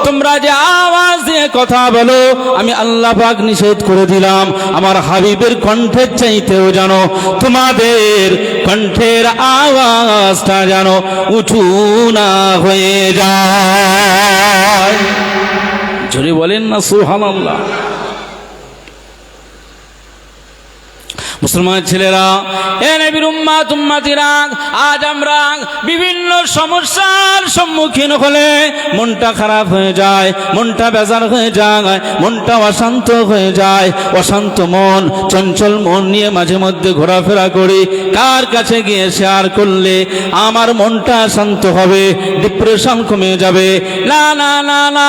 তোমরা যে আওয়াজ দিয়ে কথা বলো আমি আল্লাহ পাক নিষেধ করে দিলাম আমার হাবিবের কণ্ঠের চাইতেও জানো তোমাদের কণ্ঠের আওয়াজটা যেন উঁচু না হয়ে যায়। জোরে বলেন না সুবহানাল্লাহ। মুসলমান ছেলেরা, এ নবীর উম্মত উম্মতিরা, আজ আমরা বিভিন্ন সমস্যার সম্মুখীন হলে মনটা খারাপ হয়ে যায়, মনটা বেজার হয়ে যায়, মনটা অশান্ত হয়ে যায়। অশান্ত মন, চঞ্চল মন নিয়ে মাঝে মধ্যে ঘোরাফেরা করি। কার কাছে গিয়ে শেয়ার করলে আমার মনটা শান্ত হবে, ডিপ্রেশন কমে যাবে? না না না না,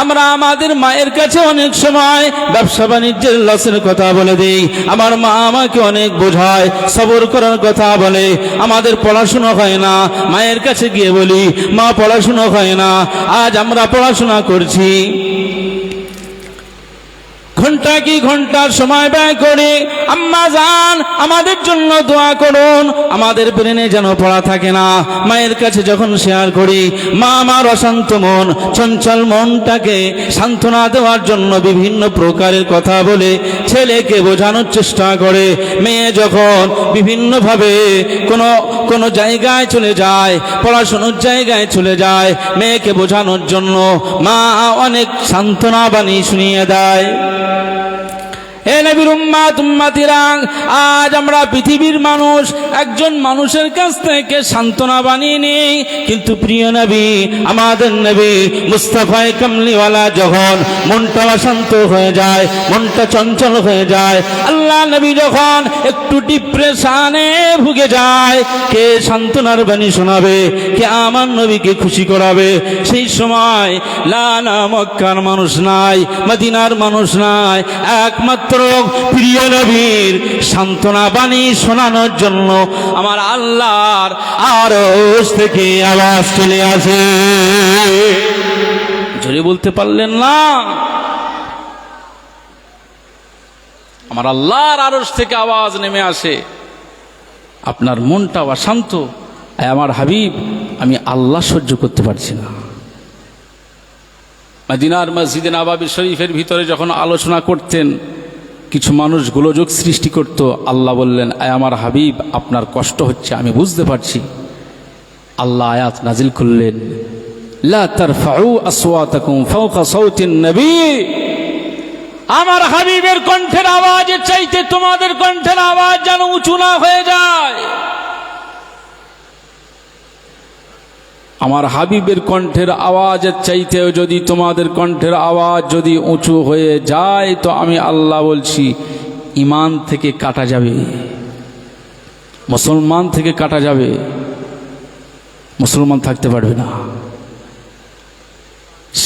আমরা আমাদের মায়ের কাছে অনেক সময় ব্যবসা বাণিজ্যের লসের কথা বলে দিই। আমার মা আমাকে অনেক বোঝায়, সবর করার কথা বলে। আমাদের পড়াশোনা হয় না, মায়ের কাছে গিয়ে বলি মা পড়াশোনা হয় না। আজ আমরা পড়াশোনা করছি, ঘন্টা কি ঘন্টার সময় ব্যয় করে আম্মা জান আমাদের জন্য দোয়া করুন, আমাদের ব্রেনে যেন পড়া থাকে না। মায়ের কাছে যখন শেয়ার করি, মা আমার অশান্ত মন, চঞ্চল মনটাকে সান্ত্বনা দেওয়ার জন্য বিভিন্ন প্রকারের কথা বলে ছেলেকে বোঝানোর চেষ্টা করে। মেয়ে যখন বিভিন্নভাবে কোনো জায়গায় চলে যায়, পড়াশোনার জায়গায় চলে যায়, মেয়েকে বোঝানোর জন্য মা অনেক সান্ত্বনা বাণী শুনিয়ে দেয়। হে নবীর উম্মত উম্মতিরা, আজ আমরা পৃথিবীর মানুষ একজন মানুষের কাছ থেকে সান্ত্বনা বানিয়ে নিই, কিন্তু প্রিয় নবী আমাদের নবী মুস্তাফা কামলিওয়ালা যখন মনটা অশান্ত হয়ে যায়, মনটা চঞ্চল হয়ে যায়, আল্লাহ নবী যখন একটু ডিপ্রেশনে ভুগে যায়, কে সান্ত্বনার বাণী শোনাবে? কে আমার নবীকে খুশি করাবে? সেই সময় না না মক্কার মানুষ নাই, মদিনার মানুষ নাই, একমাত্র প্রিয় নবীর সান্ত্বনা বাণী শোনানোর জন্য আমার আল্লাহর আরশ থেকে আওয়াজ চলে আসে। জোরে বলতে পারলেন না? আমার আল্লাহর আরশ থেকে আওয়াজ নেমে আসে, আপনার মনটা অশান্ত, আমার হাবিব আমি আল্লাহ সহ্য করতে পারছি না। মদিনার মসজিদে নববী শরীফের ভিতরে যখন আলোচনা করতেন, কিছু মানুষ গোলযোগ সৃষ্টি করত। আল্লাহ বললেন, আমার হাবিব আপনার কষ্ট হচ্ছে আমি বুঝতে পারছি। আল্লাহ আয়াত নাজিল করলেন, লা তারফাউ আসওয়াতাকুম ফাওকা সাওতিন নবী, আমার হাবিবের কণ্ঠের আওয়াজের চাইতে তোমাদের কণ্ঠের আওয়াজ যেন উঁচু না হয়ে যায়। আমার হাবিবের কণ্ঠের আওয়াজের চাইতেও যদি তোমাদের কণ্ঠের আওয়াজ যদি উঁচু হয়ে যায়, তো আমি আল্লাহ বলছি ঈমান থেকে কাটা যাবে, মুসলমান থেকে কাটা যাবে, মুসলমান থাকতে পারবে না।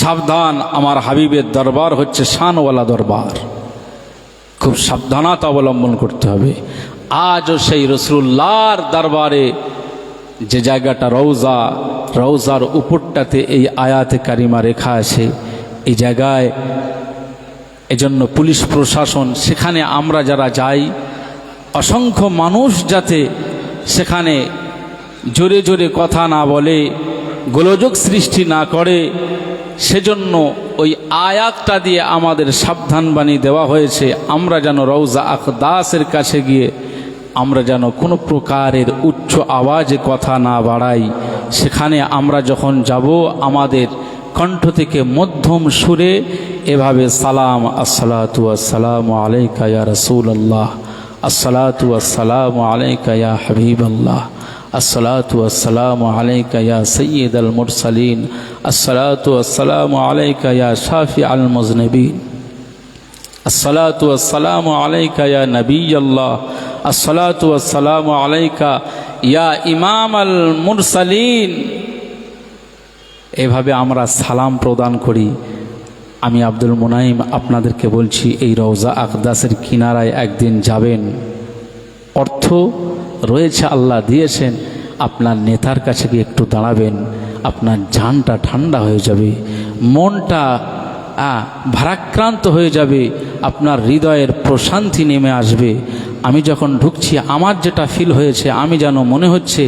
সাবধান, আমার হাবিবের দরবার হচ্ছে শানওয়ালা দরবার, খুব সাবধানতা অবলম্বন করতে হবে। আজও সেই রাসূলুল্লাহর দরবারে যে জায়গাটা রওজা, রওজার উপরটাতে এই আয়াতে কারিমা রেখা আছে, এই জায়গায় এজন্য পুলিশ প্রশাসন, সেখানে আমরা যারা যাই, অসংখ্য মানুষ যাতে সেখানে জোরে জোরে কথা না বলে, গোলযোগ সৃষ্টি না করে, সেজন্য ওই আয়াতটা দিয়ে আমাদের সাবধান বাণী দেওয়া হয়েছে। আমরা যেন রওজা আকদাসের কাছে গিয়ে আমরা যেন কোনো প্রকারের উচ্চ আওয়াজে কথা না বাড়াই। সেখানে আমরা যখন যাব, আমাদের কণ্ঠ থেকে মধ্যম সুরে এভাবে সালাম, আসসালাতু আসসালামু আলাইকা ইয়া রাসূলুল্লাহ, আসসালাতু আসসালামু আলাইকা ইয়া হাবিবাল্লাহ, আসসালাতু আসসালামু আলাইকা ইয়া সাইয়্যিদাল মুরসালিন, আসসালাতু আসসালামু আলাইকা ইয়া শাফিআল মুযনিবিন, আসসালাতু আসসালামু আলাইকা ইয়া নবিয়াল্লাহ, আসসালাতু আসসালামু আলাইকা ইয়া ইমামাল মুরসালিন। এভাবে আমরা সালাম প্রদান করি। আমি আব্দুল মুনাইম আপনাদেরকে বলছি, এই রওজা আকদাসের কিনারায় একদিন যাবেন। অর্থ রয়েছে, আল্লাহ দিয়েছেন, আপনার নেতার কাছে গিয়ে একটু দাঁড়াবেন, আপনার জানটা ঠান্ডা হয়ে যাবে, মনটা ভারাক্রান্ত হয়ে যাবে, আপনার হৃদয়ের প্রশান্তি নেমে আসবে। আমি যখন ঢুকছি, আমার যেটা ফিল হয়েছে, আমি যেন মনে হচ্ছে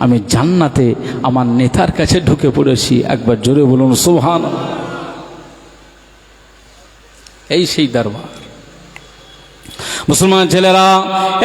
আমি জান্নাতে আমার নেতার কাছে ঢুকে পড়েছি। একবার জোরে বলুন সুবহানাল্লাহ। এই সেই দরবার। মুসলমান ছেলেরা,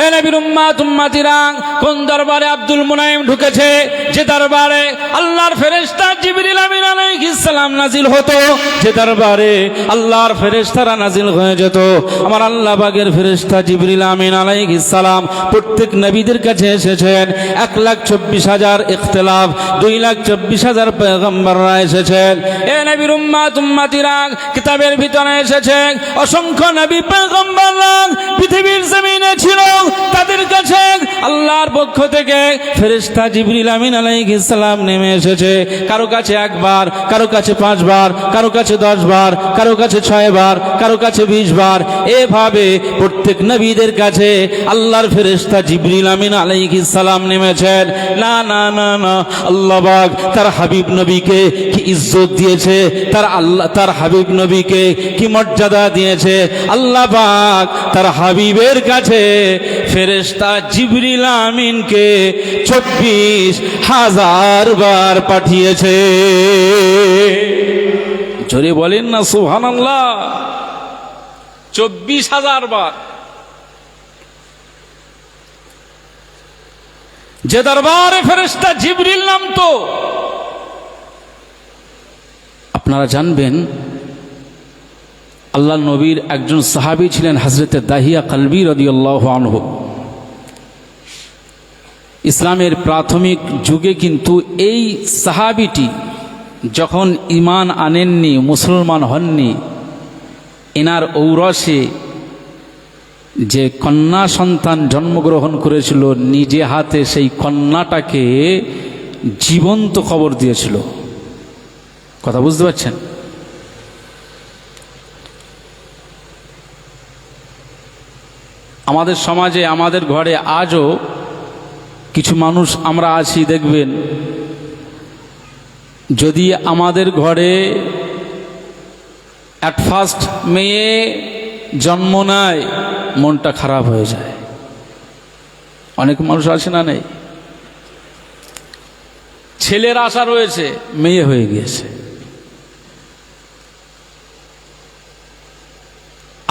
এ নবীর উম্মত উম্মতিরা, কোন দরবারে আব্দুল মুনাইম ঢুকেছে? যে দরবারে আল্লাহর ফেরেশতা জিবরিল আমিন আলাইহিস সালাম নাজিল হতো, যে দরবারে আল্লাহর ফেরেশতারা নাজিল হয়ে যেত। আমার আল্লাহ পাকের ফেরেশতা জিবরিল আমিন আলাইহিস সালাম প্রত্যেক নবীদের কাছে এসেছেন। 1,24,000 ইখতিলাফ, 2,24,000 পয়গম্বররা এসেছেন। এ নবীর উম্মত উম্মতিরা, কিতাবের ভিতরে এসেছে অসংখ্য নবী পয়গম্বররা পৃথিবীর জমিনে ছিল, তাদের কাছে আল্লাহর পক্ষ থেকে ফেরেশতা জিবরিল আমিন আলাইহিস সালাম নেমে এসেছে। কারো কাছে একবার, কারো কাছে 5 বার, কারো কাছে 10 বার, কারো কাছে 6 বার, কারো কাছে 20 বার। এভাবে প্রত্যেক নবীদের কাছে আল্লাহর ফেরেশতা জিবরিল আমিন আলাইহিস সালাম নেমেছেন। না না না না, আল্লাহ পাক তার হাবিব নবীকে কি ইজ্জত দিয়েছে, তার হাবিব নবীকে কি মর্যাদা দিয়েছে। আল্লাহ পাক তার হাবিবের কাছে ফেরেশতা জিবরিল আমিনকে 24,000 বার পাঠিয়েছে। জোরে বলেন না সুবহানাল্লাহ। 24,000 বার। যে দরবারে ফেরেশতা জিবরিল নামতো, আপনারা জানবেন আল্লাহ নবীর একজন সাহাবী ছিলেন হযরতে দাহিয়া কলবি রাদিয়াল্লাহু আনহু। ইসলামের প্রাথমিক যুগে কিন্তু এই সাহাবীটি যখন ঈমান আনেননি, মুসলমান হননি, এনার ঔরসে যে কন্যা সন্তান জন্মগ্রহণ করেছিল, নিজে হাতে সেই কন্যাটাকে জীবন্ত কবর দিয়েছিল। কথা বুঝতে পারছেন? আমাদের সমাজে, আমাদের ঘরে আজও কিছু মানুষ আমরা আছি, দেখবেন যদি আমাদের ঘরে অ্যাট ফার্স্ট মেয়ে জন্ম নেয়, মনটা খারাপ হয়ে যায়। অনেক মানুষ আছে না? নেই? ছেলের আশা রয়েছে, মেয়ে হয়ে গিয়েছে।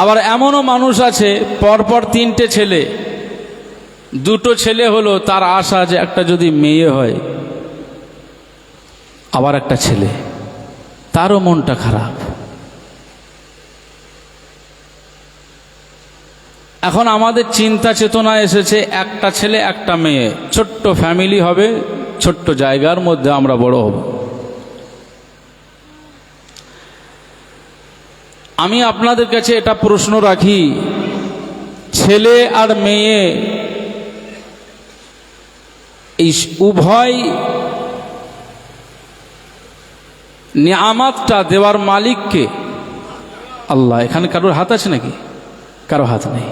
আবার এমনও মানুষ আছে পরপর 3টে ছেলে, 2টো ছেলে হলো, তার আশা যে একটা যদি মেয়ে হয়, আবার একটা ছেলে, তারও মনটা খারাপ। এখন আমাদের চিন্তা চেতনা এসেছে একটা ছেলে একটা মেয়ে, ছোট্ট ফ্যামিলি হবে, ছোট্ট জায়গার মধ্যে আমরা বড় হব। আমি আপনাদের কাছে এটা প্রশ্ন রাখি, ছেলে আর মেয়ে এই উভয় নিয়ামতটা দেওয়ার মালিককে? আল্লাহ। এখানে কারোর হাত আছে নাকি? কারো হাত নেই।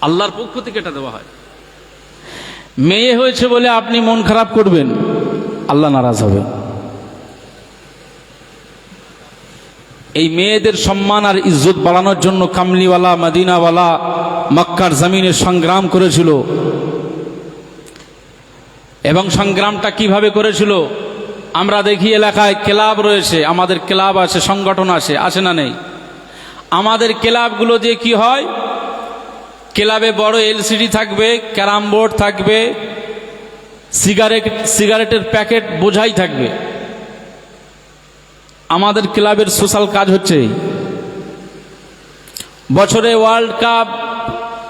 আল্লাহর পক্ষ থেকে এটা দেওয়া হয়। মেয়ে হয়েছে বলে আপনি মন খারাপ করবেন, আল্লাহ নারাজ হবে। এই মেয়েদের সম্মান আর ইজ্জত বাড়ানোর জন্য কামলিওয়ালা, মদিনাওয়ালা মক্কার জমিনে সংগ্রাম করেছিল। এবং সংগ্রামটা কিভাবে করেছিল? আমরা দেখি এলাকায় ক্লাব রয়েছে, আমাদের ক্লাব আছে, সংগঠন আছে, আছে না নেই? আমাদের ক্লাবগুলো দিয়ে কি হয়? ক্লাবে বড় এলসিডি থাকবে, ক্যারাম বোর্ড থাকবে, সিগারেটের প্যাকেট বোঝাই থাকবে। আমাদের ক্লাবের সোশ্যাল কাজ হচ্ছে বছরে ওয়ার্ল্ড কাপ,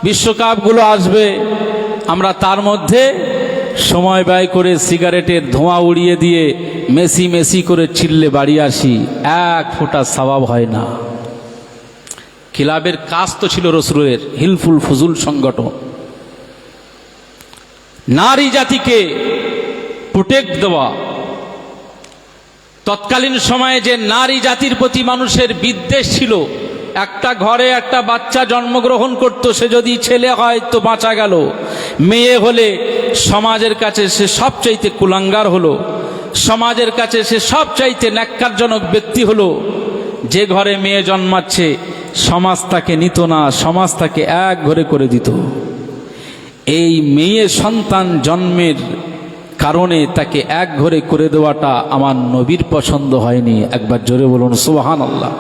বিশ্বকাপগুলো আসবে, আমরা তার মধ্যে সময় ব্যয় করে সিগারেটের ধোঁয়া উড়িয়ে দিয়ে মেসি মেসি করে চিল্লে বাড়ি আসি, এক ফোঁটা সওয়াব হয় না। ক্লাবের কাজ তো ছিল রসুলের হিলফুল ফুজুল সংগঠন, নারী জাতিকে প্রোটেক্ট দেওয়া। তৎকালীন সময়ে যে নারী জাতির প্রতি মানুষের বিদ্বেষ ছিল, একটা ঘরে একটা বাচ্চা জন্মগ্রহণ করত, সে যদি ছেলে হয় তো বাঁচা গেল, মেয়ে হলে সমাজের কাছে সে সবচাইতে কুলাঙ্গার হলো, সমাজের কাছে সে সবচাইতে ন্যাক্কারজনক ব্যক্তি হলো। যে ঘরে মেয়ে জন্মাচ্ছে সমাজ তাকে নিত না, সমাজ তাকে এক ঘরে করে দিত। এই মেয়ে সন্তান জন্মের কারণে তাকে এক ঘরে করে দেওয়াটা আমার নবীর পছন্দ হয়নি। একবার জোরে বলুন সুবহানাল্লাহ।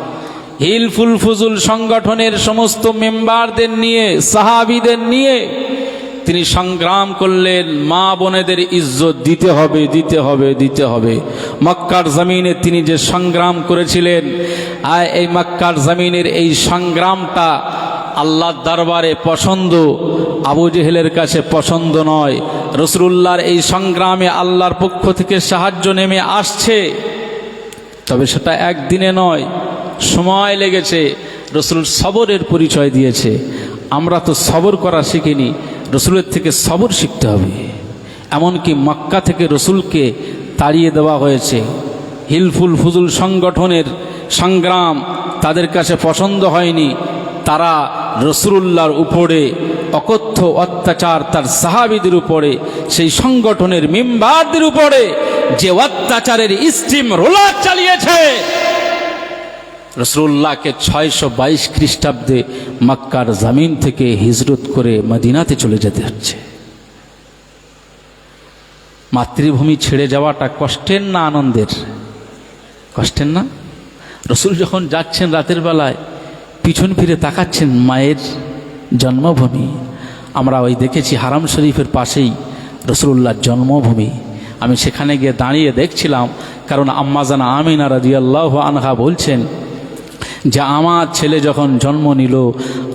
হিলফুল ফুজুল সংগঠনের সমস্ত মেম্বারদের নিয়ে, সাহাবীদের নিয়ে তিনি সংগ্রাম করলেন। মা বোনেদের ইজ্জত দিতে হবে, দিতে হবে, দিতে হবে। মক্কার জমিনে তিনি যে সংগ্রাম করেছিলেন, আর এই মক্কার জমিনের এই সংগ্রামটা আল্লাহর দরবারে পছন্দ, আবু জেহেলের কাছে পছন্দ নয়। রাসূলুল্লাহর এই সংগ্রামে আল্লাহর পক্ষ থেকে সাহায্য নেমে আসছে, তবে সেটা একদিনে নয়, সময় লেগেছে। রাসূল সবরের পরিচয় দিয়েছে। আমরা তো সবর করা শিখিনি, রাসূলের থেকে সবর শিখতে হবে। এমনকি মক্কা থেকে রাসূলকে তাড়িয়ে দেওয়া হয়েছে। হিলফুল ফুজুল সংগঠনের সংগ্রাম তাদের কাছে পছন্দ হয়নি। তারা রাসূলুল্লাহর উপরে অকথ্য অত্যাচার, তার সাহাবীদের উপরে, সেই সংগঠনের মেম্বারদের উপরে যে অত্যাচারের স্টিম রোলার চালিয়েছে, রাসূলুল্লাহকে 622 খ্রিস্টাব্দে মক্কার জমিন থেকে হিজরত করে মদিনাতে চলে যেতে হচ্ছে। মাতৃভূমি ছেড়ে যাওয়াটা কষ্টের না আনন্দের? কষ্টের না? রাসূল যখন যাচ্ছেন রাতের বেলায়, পিছন ফিরে তাকাচ্ছেন মায়ের জন্মভূমি। আমরা ওই দেখেছি হারাম শরীফের পাশেই রাসূলুল্লাহর জন্মভূমি। আমি সেখানে গিয়ে দাঁড়িয়ে দেখছিলাম, কারণ আম্মাজানা আমিনা রাদিয়াল্লাহু আনহা বলছেন যে আমার ছেলে যখন জন্ম নিল,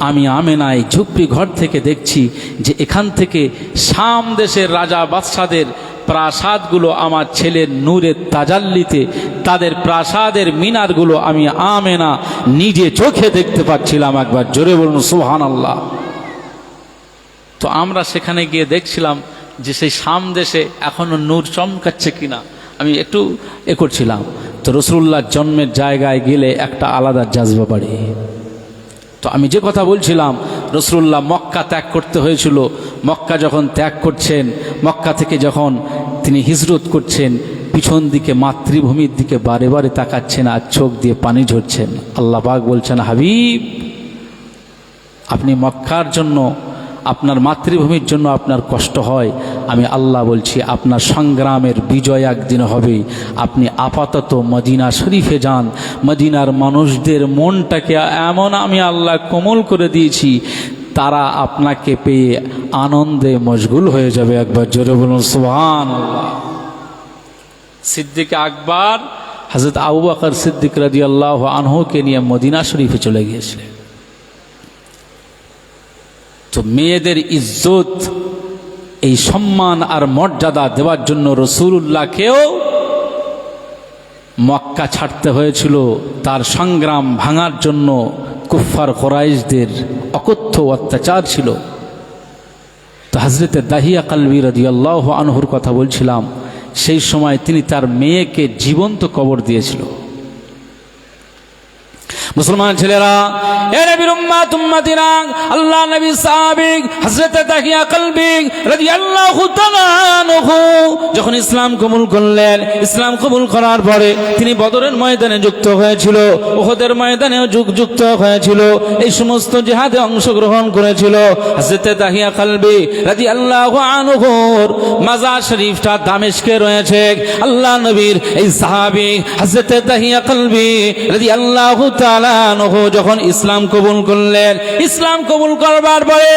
আমি আমেনায় ঝুপড়ি ঘর থেকে দেখছি যে এখান থেকে শাম দেশের রাজা বাদশাদের প্রাসাদগুলো আমার ছেলের নূরের তাজাল্লিতে, তাদের প্রাসাদের মিনারগুলো আমি আমেনা নিজে চোখে দেখতে পাচ্ছিলাম। একবার জোরে বলুন সুবহানাল্লাহ। তো আমরা সেখানে গিয়ে দেখছিলাম যে সেই শাম দেশে এখনো নূর চমকাচ্ছে কিনা, আমি একটু করছিলাম। তো রাসূলুল্লাহর জন্মের জায়গায় গেলে একটা আলাদা জাজবা বাড়ে। তো আমি যে কথা বলছিলাম, রাসূলুল্লাহ মক্কা ত্যাগ করতে হয়েছিল। মক্কা যখন ত্যাগ করছেন, মক্কা থেকে যখন তিনি হিজরত করছেন, পিছন দিকে মাতৃভূমির দিকে বারে বারে তাকাচ্ছেন আর চোখ দিয়ে পানি ঝরছেন। আল্লাহ পাক বলছেন, হাবিব, আপনি মক্কার জন্য, আপনার মাতৃভূমির জন্য আপনার কষ্ট হয়, আমি আল্লাহ বলছি আপনার সংগ্রামের বিজয় একদিন হবে। আপনি আপাতত মদিনা শরীফে যান। মদিনার মানুষদের মনটাকে এমন আমি আল্লাহ কোমল করে দিয়েছি, তারা আপনাকে পেয়ে আনন্দে মশগুল হয়ে যাবে। একবার জোরে বলুন সুবহানাল্লাহ। সিদ্দিক আকবর হযরত আবু বকর সিদ্দিক রাদিয়াল্লাহু আনহুকে নিয়ে মদিনা শরীফে চলে গিয়েছিলেন। তো মেয়েদের ইজ্জত, এই সম্মান আর মর্যাদা দেওয়ার জন্য রাসূলুল্লাহকেও মক্কা ছাড়তে হয়েছিল। তার সংগ্রাম ভাঙার জন্য কুফফার কুরাইশদের অকথ্য অত্যাচার ছিল। তো হযরতে দাহিয়া কালবি রাদিয়াল্লাহু আনহুর কথা বলছিলাম, সেই সময় তিনি তার মেয়েকে জীবন্ত কবর দিয়েছিল। মুসলমান ছেলেরা, এ নবীর উম্মত উম্মতিরা, আল্লাহ নবী সাহাবী হযরত দাহিয়া কালবি রাদিয়াল্লাহু তাআলা আনহু যখন ইসলাম কবুল করলেন, ইসলাম কবুল করার পরে তিনি বদরের ময়দানে যুক্ত হয়েছিল, উহুদের ময়দানেও যুক্ত হয়েছিল, এই সমস্ত জিহাদে অংশগ্রহণ করেছিল। হযরত দাহিয়া কালবি রাদিয়াল্লাহু আনহুর মাজার শরীফটা দামেস্কে রয়েছে। আল্লাহ নবীর এই সাহাবী হযরত দাহিয়া কালবি রাদিয়াল্লাহু তাআলা যখন ইসলাম কবুল করলেন, ইসলাম কবুল করবার পরে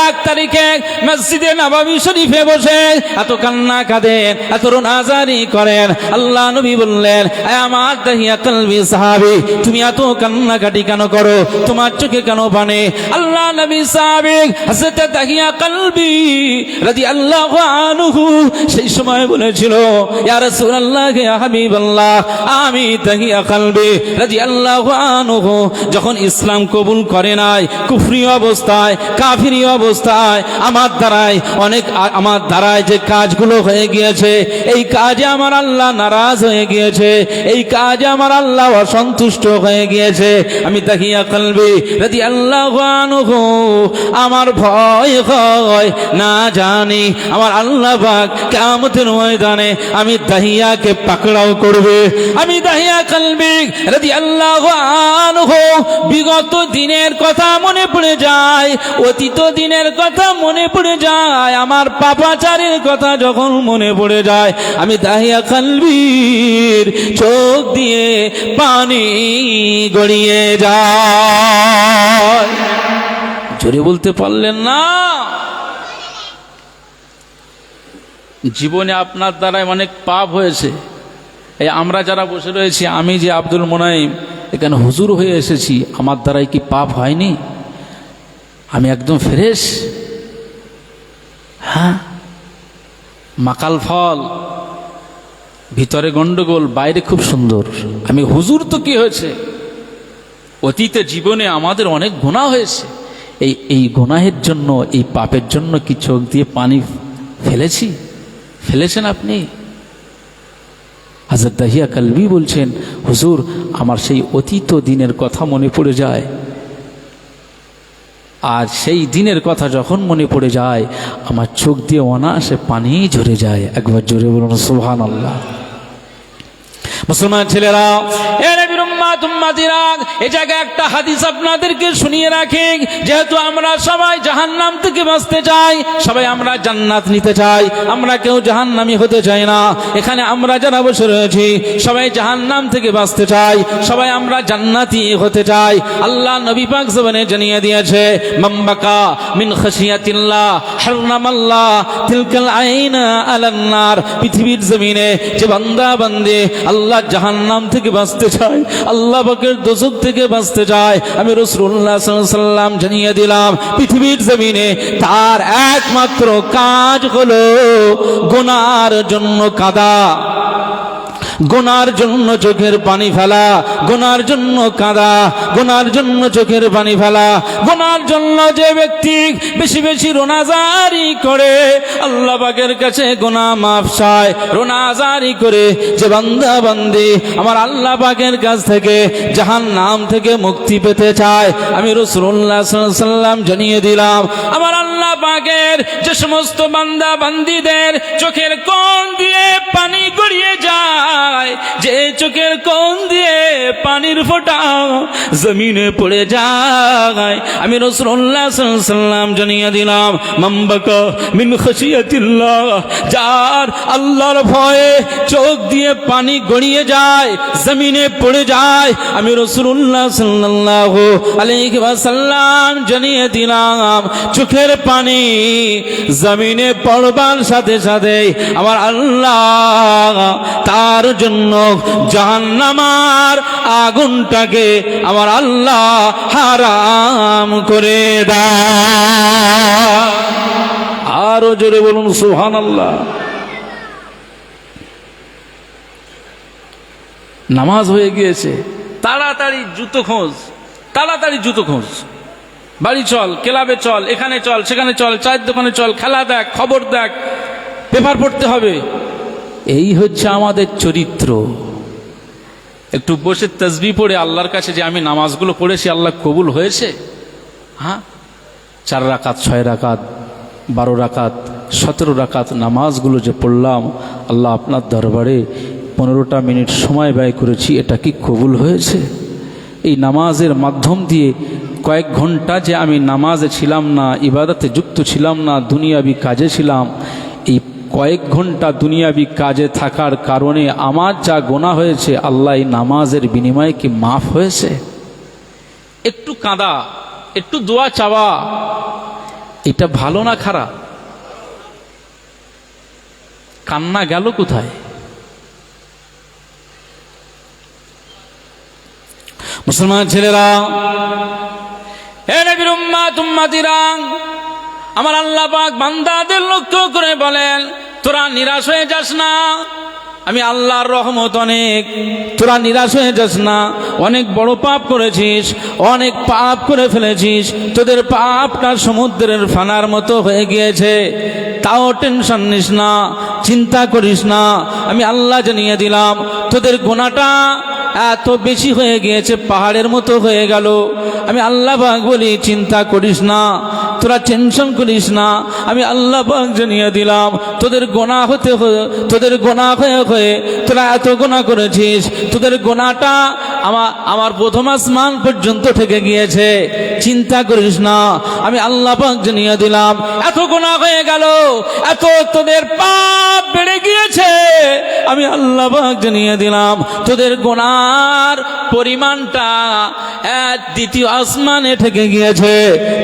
1 তারিখে মসজিদে নববী শরীফে বসে এত কান্না কাঁদেন, এত রোনাজারি করেন। আল্লাহ নবী বললেন, আমার দাহিয়া কালবি সাহাবী, তুমি এত কান্নাকাটি কেন করো? তোমার চোখে কেন পানি? আল্লাহ নবী সাহাবী হযরত দাহিয়া কালবি রাদিয়াল্লাহু আনহু সেই সময় বলেছিল, ইয়া রাসূলুল্লাহ, ইয়া হাবিবাল্লাহ, আমি দাহিয়া কালবি রাদিয়াল্লাহু আনহু যখন ইসলাম কবুল করে নাই, কুফরি অবস্থায়, কাফিরি অবস্থায়, আমার দ্বারায় যে কাজগুলো হয়ে গিয়েছে, এই কাজে আমার আল্লাহ নারাজ হয়ে গিয়েছে, এই কাজে আমার আল্লাহ অসন্তুষ্ট হয়ে গিয়েছে। আমি দাহিয়া কালবি রাদিয়াল্লাহু আনহু আমার ভয় হয় না জানি আমার আল্লাহ পাক কিয়ামতের ময়দানে আমি দাহিয়াকে পাকড়াও করবে। আমি দাহিয়া কালবি রাদিয়াল্লাহু আনহু বিগত দিনের কথা মনে পড়ে যায়, অতীত দিনের কথা মনে পড়ে যায়, আমার পাপাচারের কথা যখন মনে পড়ে যায়, আমি দাহিয়া কালবির চোখ দিয়ে পানি গড়িয়ে যায়। জোরে বলতে পারলেন না? জীবনে আপনার দ্বারাই অনেক পাপ হয়েছে। এই আমরা যারা বসে রয়েছি, আমি যে আব্দুল মোনাইম এখানে হুজুর হয়ে এসেছি, আমার দ্বারাই কি পাপ হয়নি? আমি একদম ফ্রেশ। হ্যাঁ, মাকাল ফল, ভিতরে গন্ডগোল, বাইরে খুব সুন্দর। আমি হুজুর তো কি হয়েছে? অতীতে জীবনে আমাদের অনেক গুনাহ হয়েছে। এই গুনাহের জন্য, এই পাপের জন্য কি চোখ দিয়ে পানি ফেলেছেন আপনি? হযরত দাহিয়া কালবি বলছেন, হুজুর আমার সেই অতীত দিনের কথা মনে পড়ে যায়, আর সেই দিনের কথা যখন মনে পড়ে যায় আমার চোখ দিয়ে অনায়াসে পানি ঝরে যায়। একবার জোরে বলুন সুবহানাল্লাহ। মুসলমান ছেলেরা, এ নবীর উম্মত উম্মতিরা, এই জায়গায় একটা হাদিস আপনাদেরকে শুনিয়ে রাখি। যেহেতু আমরা সবাই জাহান্নাম থেকে বাঁচতে চাই, সবাই আমরা জান্নাত নিতে চাই, আমরা কেউ জাহান্নামী হতে চাই না। এখানে আমরা যারা বসে রয়েছি সবাই জাহান্নাম থেকে বাঁচতে চাই, সবাই আমরা জান্নাতি হতে চাই। আল্লাহ নবী পাক জবানে জানিয়ে দিয়েছে, মাম্বাকা মিন খাশিয়াতিল্লাহ হারামাল্লাহ তিলকাল আইনা আলান নার। পৃথিবীর জমিনে যে বান্দা বান্দে আল্লাহ জাহান্নাম থেকে বাঁচতে চায়, আল্লাহ পাকের দোজখ থেকে বাঁচতে চায়, আমি রাসূলুল্লাহ সাল্লাল্লাহু আলাইহি ওয়াসাল্লাম জানিয়ে দিলাম পৃথিবীর জমিনে তার একমাত্র কাজ হলো গুনার জন্য কাঁদা, গুনার জন্য চোখের পানি ফেলা, গুনার জন্য কাঁদা, গুনার জন্য চোখের পানি ফেলা। গুনার জন্য যে ব্যক্তি বেশি বেশি রোনাজারি করে, আল্লাহ পাকের কাছে গুনাহ মাফ চায়, রোনাজারি করে যে বান্দা বান্দি আমার আল্লাহ পাকের কাছ থেকে জাহান্নাম থেকে মুক্তি পেতে চায়, আমি রাসূলুল্লাহ সাল্লাল্লাহু আলাইহি ওয়াসাল্লাম জানিয়ে দিলাম আমার আল্লাহ পাকের যে সমস্ত বান্দা বান্দিদের চোখের কোণ দিয়ে পানি গড়িয়ে যায়, যে চোখের কোণ দিয়ে পানির ফোঁটা জমিনে পড়ে যায়, আমি রাসূলুল্লাহ সাল্লাল্লাহু আলাইহি ওয়াসাল্লাম জানিয়ে দিলাম মাম্বাকা মিন খাশিয়াতিল্লাহ, যার আল্লাহর ভয়ে চোখ দিয়ে পানি গড়িয়ে যায়, জমিনে পড়ে যায়, আমি রাসূলুল্লাহ সাল্লাল্লাহু আলাইহি ওয়াসাল্লাম জানিয়ে দিলাম চোখের পানি জমিনে পড়বার সাথে সাথে আমার আল্লাহ তার জন্য জাহান্নামের আগুনটাকে আমার আল্লাহ হারাম করে দেয়। আরো জোরে বলুন সুবহানাল্লাহ। নামাজ হয়ে গিয়েছে, তাড়াতাড়ি জুতো খোঁজ, তাড়াতাড়ি জুতো খোঁজ, বাড়ি চল, ক্লাবে চল, এখানে চল, সেখানে চল, চায়ের দোকানে চল, খেলা দেখ, খবর দেখ, পেপার পড়তে হবে। এই হচ্ছে আমাদের চরিত্র। একটু বসে তাসবিহ পড়ে আল্লাহর কাছে যে আমি নামাজগুলো পড়েছি আল্লাহ কবুল হয়েছে? হ্যাঁ, 4 রাকাত, 6 রাকাত, 12 রাকাত, 17 রাকাত নামাজগুলো যে পড়লাম, আল্লাহ আপনার দরবারে 15টা মিনিট সময় ব্যয় করেছি, এটা কি কবুল হয়েছে? এই নামাজের মাধ্যম দিয়ে কয়েক ঘন্টা যে আমি নামাজে ছিলাম না, ইবাদতে যুক্ত ছিলাম না, দুনিয়াবি কাজে ছিলাম, এই কয়েক ঘন্টা দুনিয়াবি কাজে থাকার কারণে আমার যা গুনাহ হয়েছে আল্লাহ এই নামাজের বিনিময়ে কি মাফ হয়েছে? একটু কাঁদা, একটু দোয়া চাওয়া, এটা ভালো না খারাপ? কান্না গেল কোথায়? মুসলমান ছেলেরা, হে নবীর উম্মত উম্মতিরা, আমার আল্লাহ পাক বান্দাদের লক্ষ্য করে বলেন, তোরা নিরাশ হয়ে যাস না, আমি আল্লাহর রহমত অনেক, তোরা নিরাশ হয়ে যাস না। অনেক বড় পাপ করেছিস, অনেক পাপ করে ফেলেছিস, তোদের পাপটা সমুদ্রের ফানার মতো হয়ে গিয়েছে, তাও টেনশন নিস না, চিন্তা করিস না। আমি আল্লাহ জানিয়ে দিলাম তোদের গুনাহটা এত বেশি হয়ে গিয়েছে, পাহাড়ের মতো হয়ে গেল। আমি আল্লাহ পাক বলি চিন্তা করিস না, তোরা টেনশন করিস না। আমি আল্লাহ পাক জানিয়ে দিলাম তোদের গুনাহ হতে তোদের গুনাহ হয়ে হয়ে তোরা এত গুনাহ করেছিস, তোদের গুনাহটা আমার প্রথম আসমান পর্যন্ত থেকে গিয়েছে, চিন্তা করিস না। আমি আল্লাহ পাক জানিয়ে দিলাম এত গুনাহ হয়ে গেল, এত তোদের পাপ বেড়ে গিয়েছে, আমি আল্লাহ পাক জানিয়ে দিলাম তোদের গুনার পরিমাণটা দ্বিতীয় আসমানে ঠেকে গিয়েছে,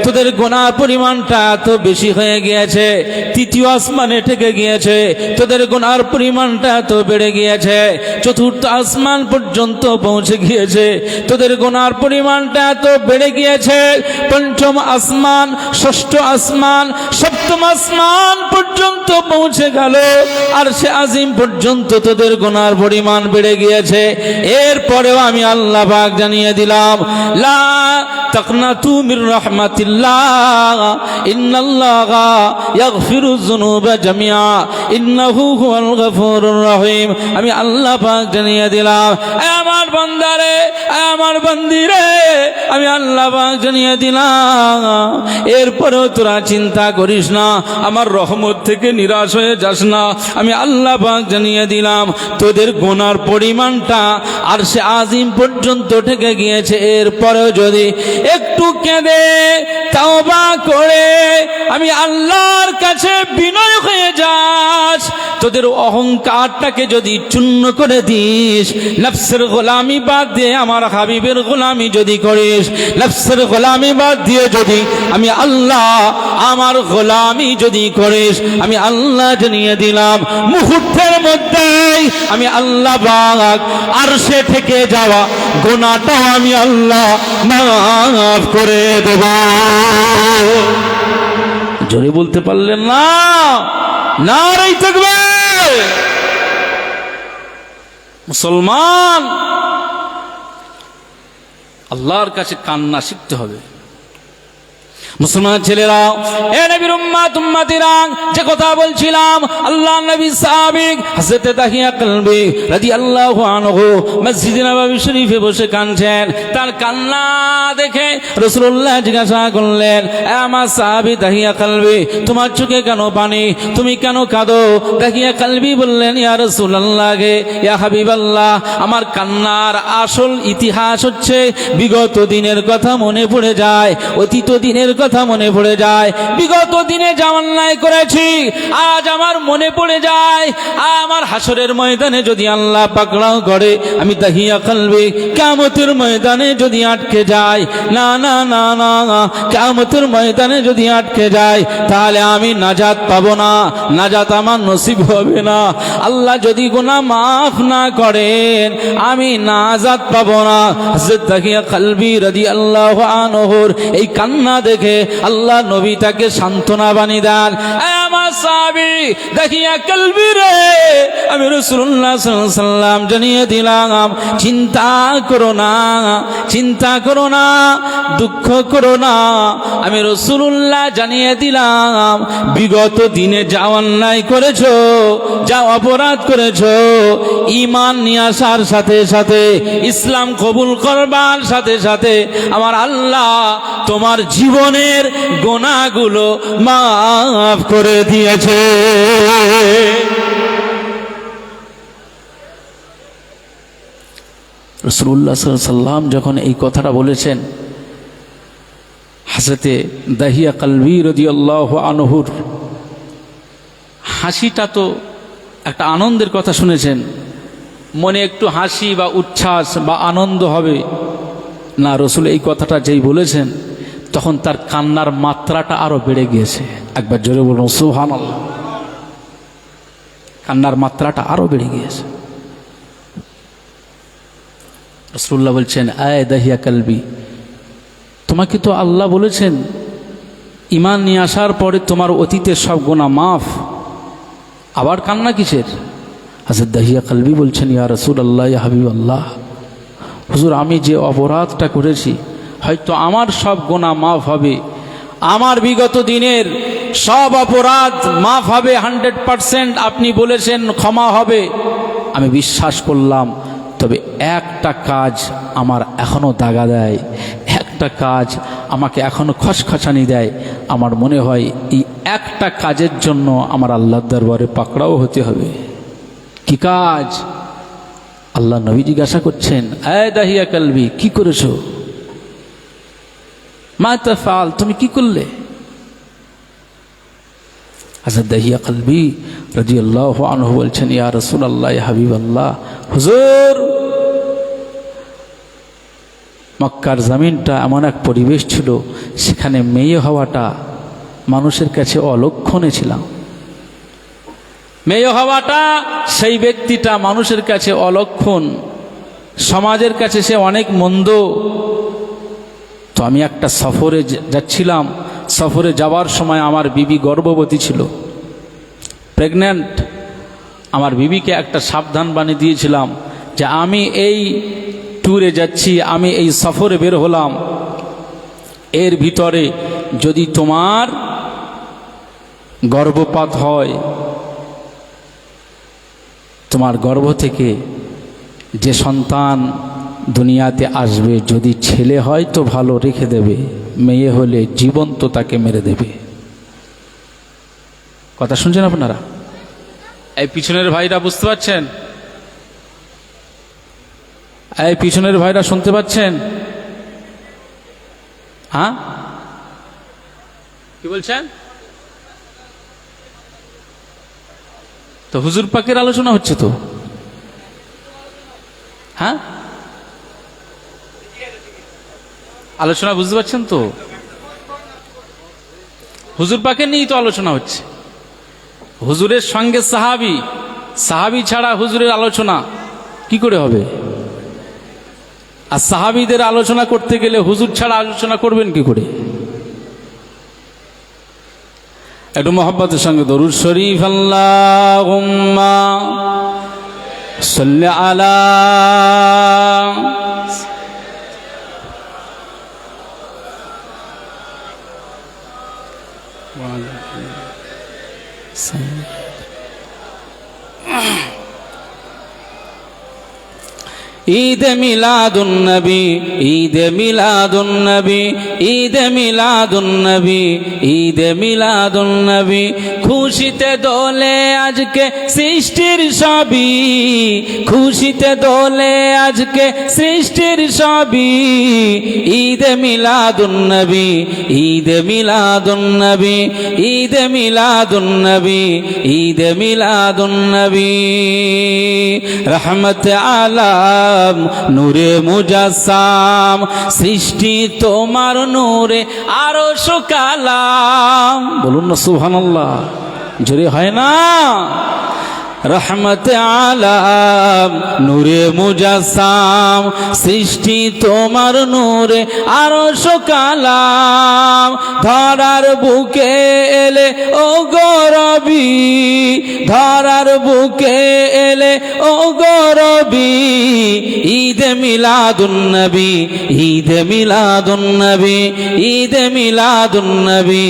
তোদের গুনার পরিমাণটা তো বেশি হয়ে গিয়েছে, তৃতীয় আসমানে ঠেকে গিয়েছে, তোদের গুনার পরিমাণটা তো বেড়ে গিয়েছে, চতুর্থ আসমান পর্যন্ত পৌঁছে গিয়েছে, তোদের গুনার পরিমাণটা তো বেড়ে গিয়েছে, পঞ্চম আসমান, ষষ্ঠ আসমান, সপ্তম আসমান পর্যন্ত পৌঁছে গেল, আর সে আজিম পর্যন্ত তোদের গুনার পরিমাণ বেড়ে গিয়েছে। এরপরেও আমি আল্লাহ পাক জানিয়ে দিলাম, লা তাকনাতু মির রাহমাতিল্লাহ ইন্নাল্লাহা ইয়াগফিরুয যুনুবা জামিআ ইন্নাহু হুয়াল গফুরুর রহিম। আমি আল্লাহ পাক জানিয়ে দিলাম, আমার বান্দারে, আমার বান্দিরে, আমি আল্লাহ পাক জানিয়ে দিলাম, এরপরেও তোরা চিন্তা করিস না, আমার রহমত থেকে নিরাশ হয়ে যাস না। আমি আল্লাহ পাক জানিয়ে দিলাম তোদের গুনার পরিমাণটা আর সে আজিম পর্যন্ত ঠেকে গিয়েছে। এরপরেও যদি একটু কেঁদে তাওবা করে আমি আল্লাহর কাছে বিনয় হয়ে যাস, তোদের অহংকারটাকে যদি চূর্ণ করে দিস, নফসের গোলামি বাদ দিয়ে আমার হাবিবের গোলামি যদি করিস, নফসের গোলামি বাদ দিয়ে যদি আমি আল্লাহ আমার গোলামি যদি করিস, আমি আল্লাহ জানিয়ে দিলাম মুহূর্তের মধ্যেই আমি আল্লাহ পাক আরশে থেকে যাওয়া গুনাহটাও আমি আল্লাহ মাফ করে দেব। জোরে বলতে পারলেন না? নারাই তাকবীর। মুসলমান, আল্লাহর কাছে কান্না শিখতে হবে। মুসলমান ছেলেরা, এ নবীর উম্মত উম্মতিরা, যে কথা বলছিলাম, আল্লাহ নবী সাহাবী হযরত দাহিয়া কলবি রাদিয়াল্লাহু আনহু মসজিদে নববী শরীফে বসে কাঁদছেন। তার কান্না দেখে রাসূলুল্লাহ জিজ্ঞাসা করলেন, এ আমার সাহাবী দাহিয়া কলবি, তোমার চোখে কেন পানি, তুমি কেন কাঁদো? দাহিয়া কলবি বললেন, ইয়া রাসূলুল্লাহ গে, ইয়া হাবিবাল্লাহ, আমার কান্নার আসল ইতিহাস হচ্ছে বিগত দিনের কথা মনে পড়ে যায়, অতীত দিনের কথা মনে পড়ে যায়, বিগত দিনে যা অন্যায় করেছি আজ আমার মনে পড়ে যায়। আমার হাসরের ময়দানে যদি আল্লাহ পাকড়াও করে, আমি দাহিয়া কলবি কিয়ামতের ময়দানে যদি আটকে যাই, না না না না, কিয়ামতের ময়দানে যদি আটকে যাই, তাহলে আমি নাজাত পাবো না, নাজাত আমার নসিব হবে না। আল্লাহ যদি গুনাহ মাফ না করেন, আমি নাজাত পাবো না। হযরত দাহিয়া কলবি রাদিয়াল্লাহু আনহুর এই কান্না দেখে আল্লাহ নবী তাকে সান্ত্বনা বাণী দেন, আমার সাহাবী দাহিয়া কলবি রে, আমি রাসূলুল্লাহ সাল্লাল্লাহু আলাইহি ওয়াসাল্লাম জানিয়ে দিলাম, চিন্তা করো না, চিন্তা করো না, দুঃখ করো না। আমি রাসূলুল্লাহ জানিয়ে দিলাম, বিগত দিনে যা অন্যায় করেছো, যা অপরাধ করেছো, ঈমান নিয়ে আসার সাথে সাথে, ইসলাম কবুল করবার সাথে সাথে আমার আল্লাহ তোমার জীবনের গুনাহগুলো মাফ করে দিয়েছে। রাসূলুল্লাহ সাল্লাল্লাহু আলাইহি ওয়াসাল্লাম যখন এই কথাটা বলেছেন, হযরতে দাহিয়া কলবি রাদিয়াল্লাহু আনহুর হাসিটা তো একটা আনন্দের কথা শুনেছেন, মনে একটু হাসি বা উচ্ছ্বাস বা আনন্দ হবে না। রাসূল এই কথাটা যেই বলেছেন, তখন তার কান্নার মাত্রাটা আরো বেড়ে গিয়েছে। একবার জোরে বলুন সুবহানাল্লাহ। কান্নার মাত্রাটা আরো বেড়ে গিয়েছে। রাসূলুল্লাহ বলছেন, আয় দাহিয়া কলবি, তোমাকে তো আল্লাহ বলেছেন ঈমান নিয়ে আসার পরে তোমার অতীতের সব গুনাহ মাফ, আবার কান্না কিসের? হযরত দাহিয়া কলবি বলছেন, ইয়া রাসূলুল্লাহ, ইয়া হাবিবাল্লাহ, হুজুর আমি যে অপরাধটা করেছি, হয়তো আমার সব গুনাহ মাফ হবে, আমার বিগত দিনের সব অপরাধ মাফ হবে, 100% আপনি বলেছেন ক্ষমা হবে, আমি বিশ্বাস করলাম। তবে একটা কাজ আমার এখনো দাগা দেয়, একটা কাজ আমাকে এখনো খসখসানি দেয়। আমার মনে হয় এই একটা কাজের জন্য আমার আল্লাহর দরবারে পাকড়াও হতে হবে। কি কাজ? আল্লাহ নবী জিজ্ঞাসা করছেন, আয় দাহিয়া কলবি, কি করেছো? মা তাফআল, তুমি কি করলে? হযরত দাহিয়া কলবি রাদিয়াল্লাহু আনহু বলছেন, ইয়া রাসূলুল্লাহ, ইয়া হাবিবাল্লাহ, হুজুর, মক্কার জমিনটা এমন এক পরিবেশ ছিল, সেখানে মেয়ে হওয়াটা মানুষের কাছে অলক্ষণে ছিলাম। মেয়ে হওয়াটা, সেই ব্যক্তিটা মানুষের কাছে অলক্ষণ, সমাজের কাছে সে অনেক মন্দ। তো আমি একটা সফরে যাচ্ছিলাম, সফরে যাওয়ার সময় আমার বিবি গর্ভবতী ছিল, প্রেগন্যান্ট। আমার বিবিকে একটা সাবধান বাণী দিয়েছিলাম যে আমি এই ট্যুরে যাচ্ছি, আমি এই সফরে বের হলাম, এর ভিতরে যদি তোমার গর্ভপাত হয়, তোমার গর্ভ থেকে যে সন্তান দুনিয়াতে আসবে, যদি ছেলে হয় তো ভালো, রেখে দেবে, মেয়ে হলে জীবন্ত তাকে মেরে দেবে। কথা শুনছেন আপনারা? এই পিছনের ভাইরা বুঝতে পারছেন? এই পিছনের ভাইরা শুনতে পাচ্ছেন? হ্যাঁ, কি বলছেন? তো হুজুর পাকের আলোচনা হচ্ছে তো, হ্যাঁ, আলোচনা বুঝতে পারছেন তো? হুজুর পাকের নিয়েই তো আলোচনা হচ্ছে। হুজুরের সঙ্গে সাহাবী, সাহাবী ছাড়া হুজুরের আলোচনা কি করে হবে? আর সাহাবীদের আলোচনা করতে গেলে হুজুর ছাড়া আলোচনা করবেন কি করে? একটু মোহাব্বতের সঙ্গে দরুদ শরীফ, আল্লাহুম্মা সাল্লি আলা ঈদ মিলাদুন নবী, ঈদ মিলাদুন নবী, ঈদ মিলাদুন নবী, ঈদ মিলাদুন নবী। খুশিতে দোলে আজকে সৃষ্টির সবই, খুশিতে দোলে আজকে সৃষ্টির সবই। ঈদ মিলাদুন নবী, ঈদ মিলাদুন নবী, ঈদ মিলাদুন নবী, ঈদ মিলাদুন নবী। রহমত আলাম নূরে মুজাসসাম, সৃষ্টি তোমার নূরে আরশ কালাম। বলুন না সুবহানাল্লাহ, জোরে হয় না? রহমত আলাম নূরে মুজাসসাম, সৃষ্টি তোমার নূরে আরশ কালাম। ধরার বুকে এলে ও গরবি, ধরার বুকে এলে ও গরবি। ঈদ মিলাদুন নবী, ঈদ মিলাদুন নবী, ঈদ মিলাদুন নবী,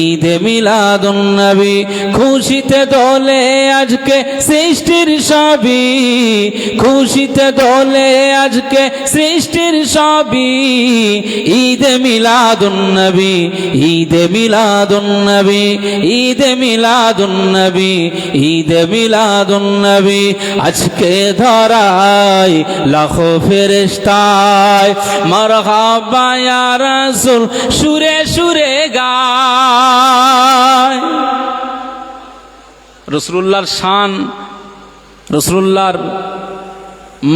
ঈদ মিলাদুন নবী। খুশিতে দোলে আজকে সৃষ্টির সবই, খুশিতে দোলে আজকে সৃষ্টির সবই। ঈদ মিলাদুন নবী, ঈদ মিলাদুন নবী, ঈদ মিলাদুন নবী, ঈদ মিলাদুন নবী। আজকে ধরায় লাখো ফেরেশতায় মারহাবা ইয়া রাসূল সুরে সুরে গায়। রাসূলুল্লাহর শান, রাসূলুল্লাহর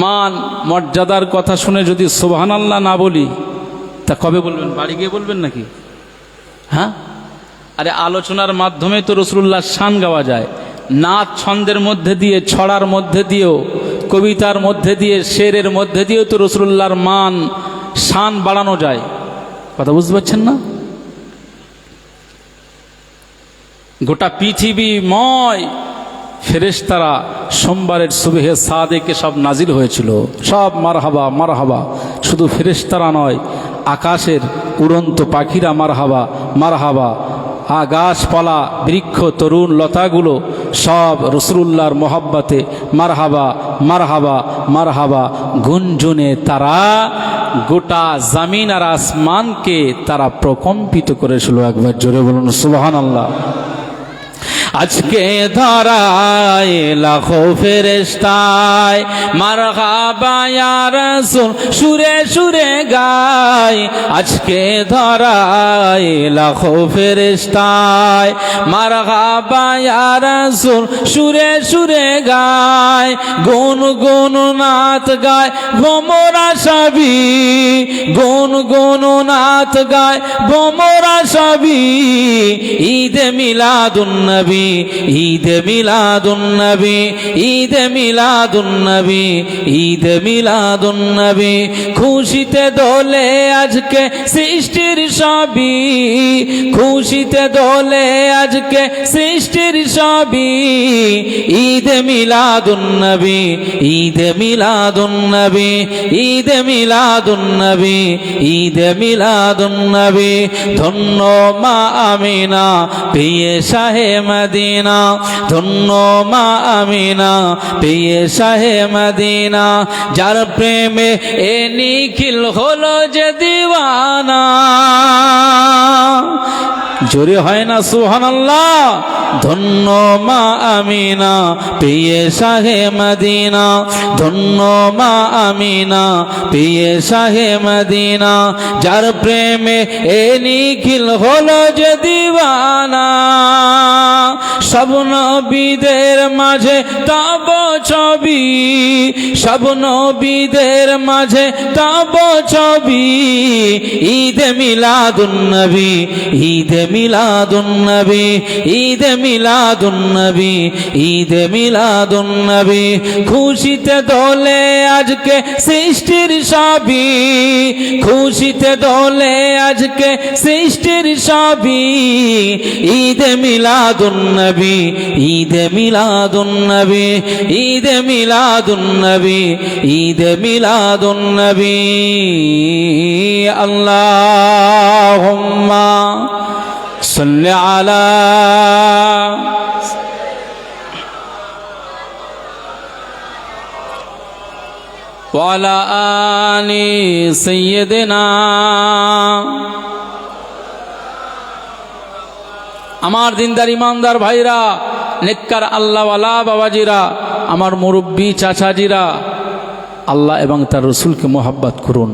মান মর্যাদার কথা শুনে যদি সুবহানাল্লাহ না বলি, তা কবে বলবেন? বাড়ি গিয়ে বলবেন নাকি? হ্যাঁ, আরে আলোচনার মাধ্যমে তো রাসূলুল্লাহর শান গাওয়া যায়। নাচ ছন্দের মধ্যে দিয়ে, ছড়ার মধ্যে দিয়েও, কবিতার মধ্যে দিয়ে, শেরের মধ্যে দিয়েও তো রাসূলুল্লাহর মান শান বাড়ানো যায়। কথা বুঝতে পারছেন না? গোটা পৃথিবীময় ফেরেশতারা সোমবারের সুবহে সাদেকে সব নাজিল হয়েছিল, সব মারহাবা মারহাবা। শুধু ফেরেশতারা নয়, আকাশের উড়ন্ত পাখিরা মারহাবা মারহাবা। গাছপালা, বৃক্ষ, তরুণ লতাগুলো সব রাসূলুল্লাহর মোহাব্বতে মারহাবা মারহাবা মারহাবা গুঞ্জনে তারা গোটা জমিন আর আসমানকে তারা প্রকম্পিত করেছিল। একবার জোরে বলুন সুবহানাল্লাহ। আজকে ধরায় লাখো ফেরেশতায় মারহাবা ইয়া রাসূল সুরে সুরে গায়। আজকে ধরায় লাখো ফেরেশতায় মারহাবা ইয়া রাসূল সুরে সুরে গায়। গুন গুন নাত গায় ভোমরা সবই, গুন গুন নাত গায় ভোমরা সবই। ঈদে মিলাদুন নবী, ঈদে মিলাদুন নবী, ঈদে মিলাদুন নবী, ঈদে মিলাদুন নবী। খুশিতে দোলে আজকে সৃষ্টির সবই, খুশিতে দোলে আজকে সৃষ্টির সবই। ঈদে মিলাদুন নবী, ঈদে মিলাদুন নবী, ঈদে মিলাদুন নবী, ঈদে মিলাদুন নবী। ধন্য মা আমিনা পেয়ে শাহে মদিনা, ধন্য মা আমিনা পেয়ে শাহে মদিনা। যার প্রেমে এ নিখিল হলো যে দিওয়ানা। জোরে হয় না সুবহানাল্লাহ। ধন্য মা আমিনা পেয়ে শাহে মদিনা, ধন্য মা আমিনা পেয়ে শাহে মদিনা। যার প্রেমে এ নিখিল হলো যে দিওয়ানা। সব নবীদের মাঝে তব ছবি, সব নবীদের মাঝে তব ছবি। ঈদে মিলাদুন নবী, ঈদে মিলাদুন নবী, ঈদে মিলাদুন নবী, ঈদে মিলাদুন নবী। খুশিতে দোলে আজকে সৃষ্টির সবই, খুশিতে দোলে আজকে সৃষ্টির সবই। ঈদে মিলাদুন নবী, ঈদে মিলাদুন নবী, ঈদে মিলাদুন নবী, ঈদে মিলাদুন নবী। আল্লাহুম্মা সাল্লি আলা ওয়া আলা আলি সাইয়্যিদিনা। আমার দিনদার ইমানদার ভাইরা, নেককার আল্লাহওয়ালা বাবাজিরা, আমার মুরব্বী চাচাজিরা, আল্লাহ এবং তার রসুলকে মোহাব্বত করুন।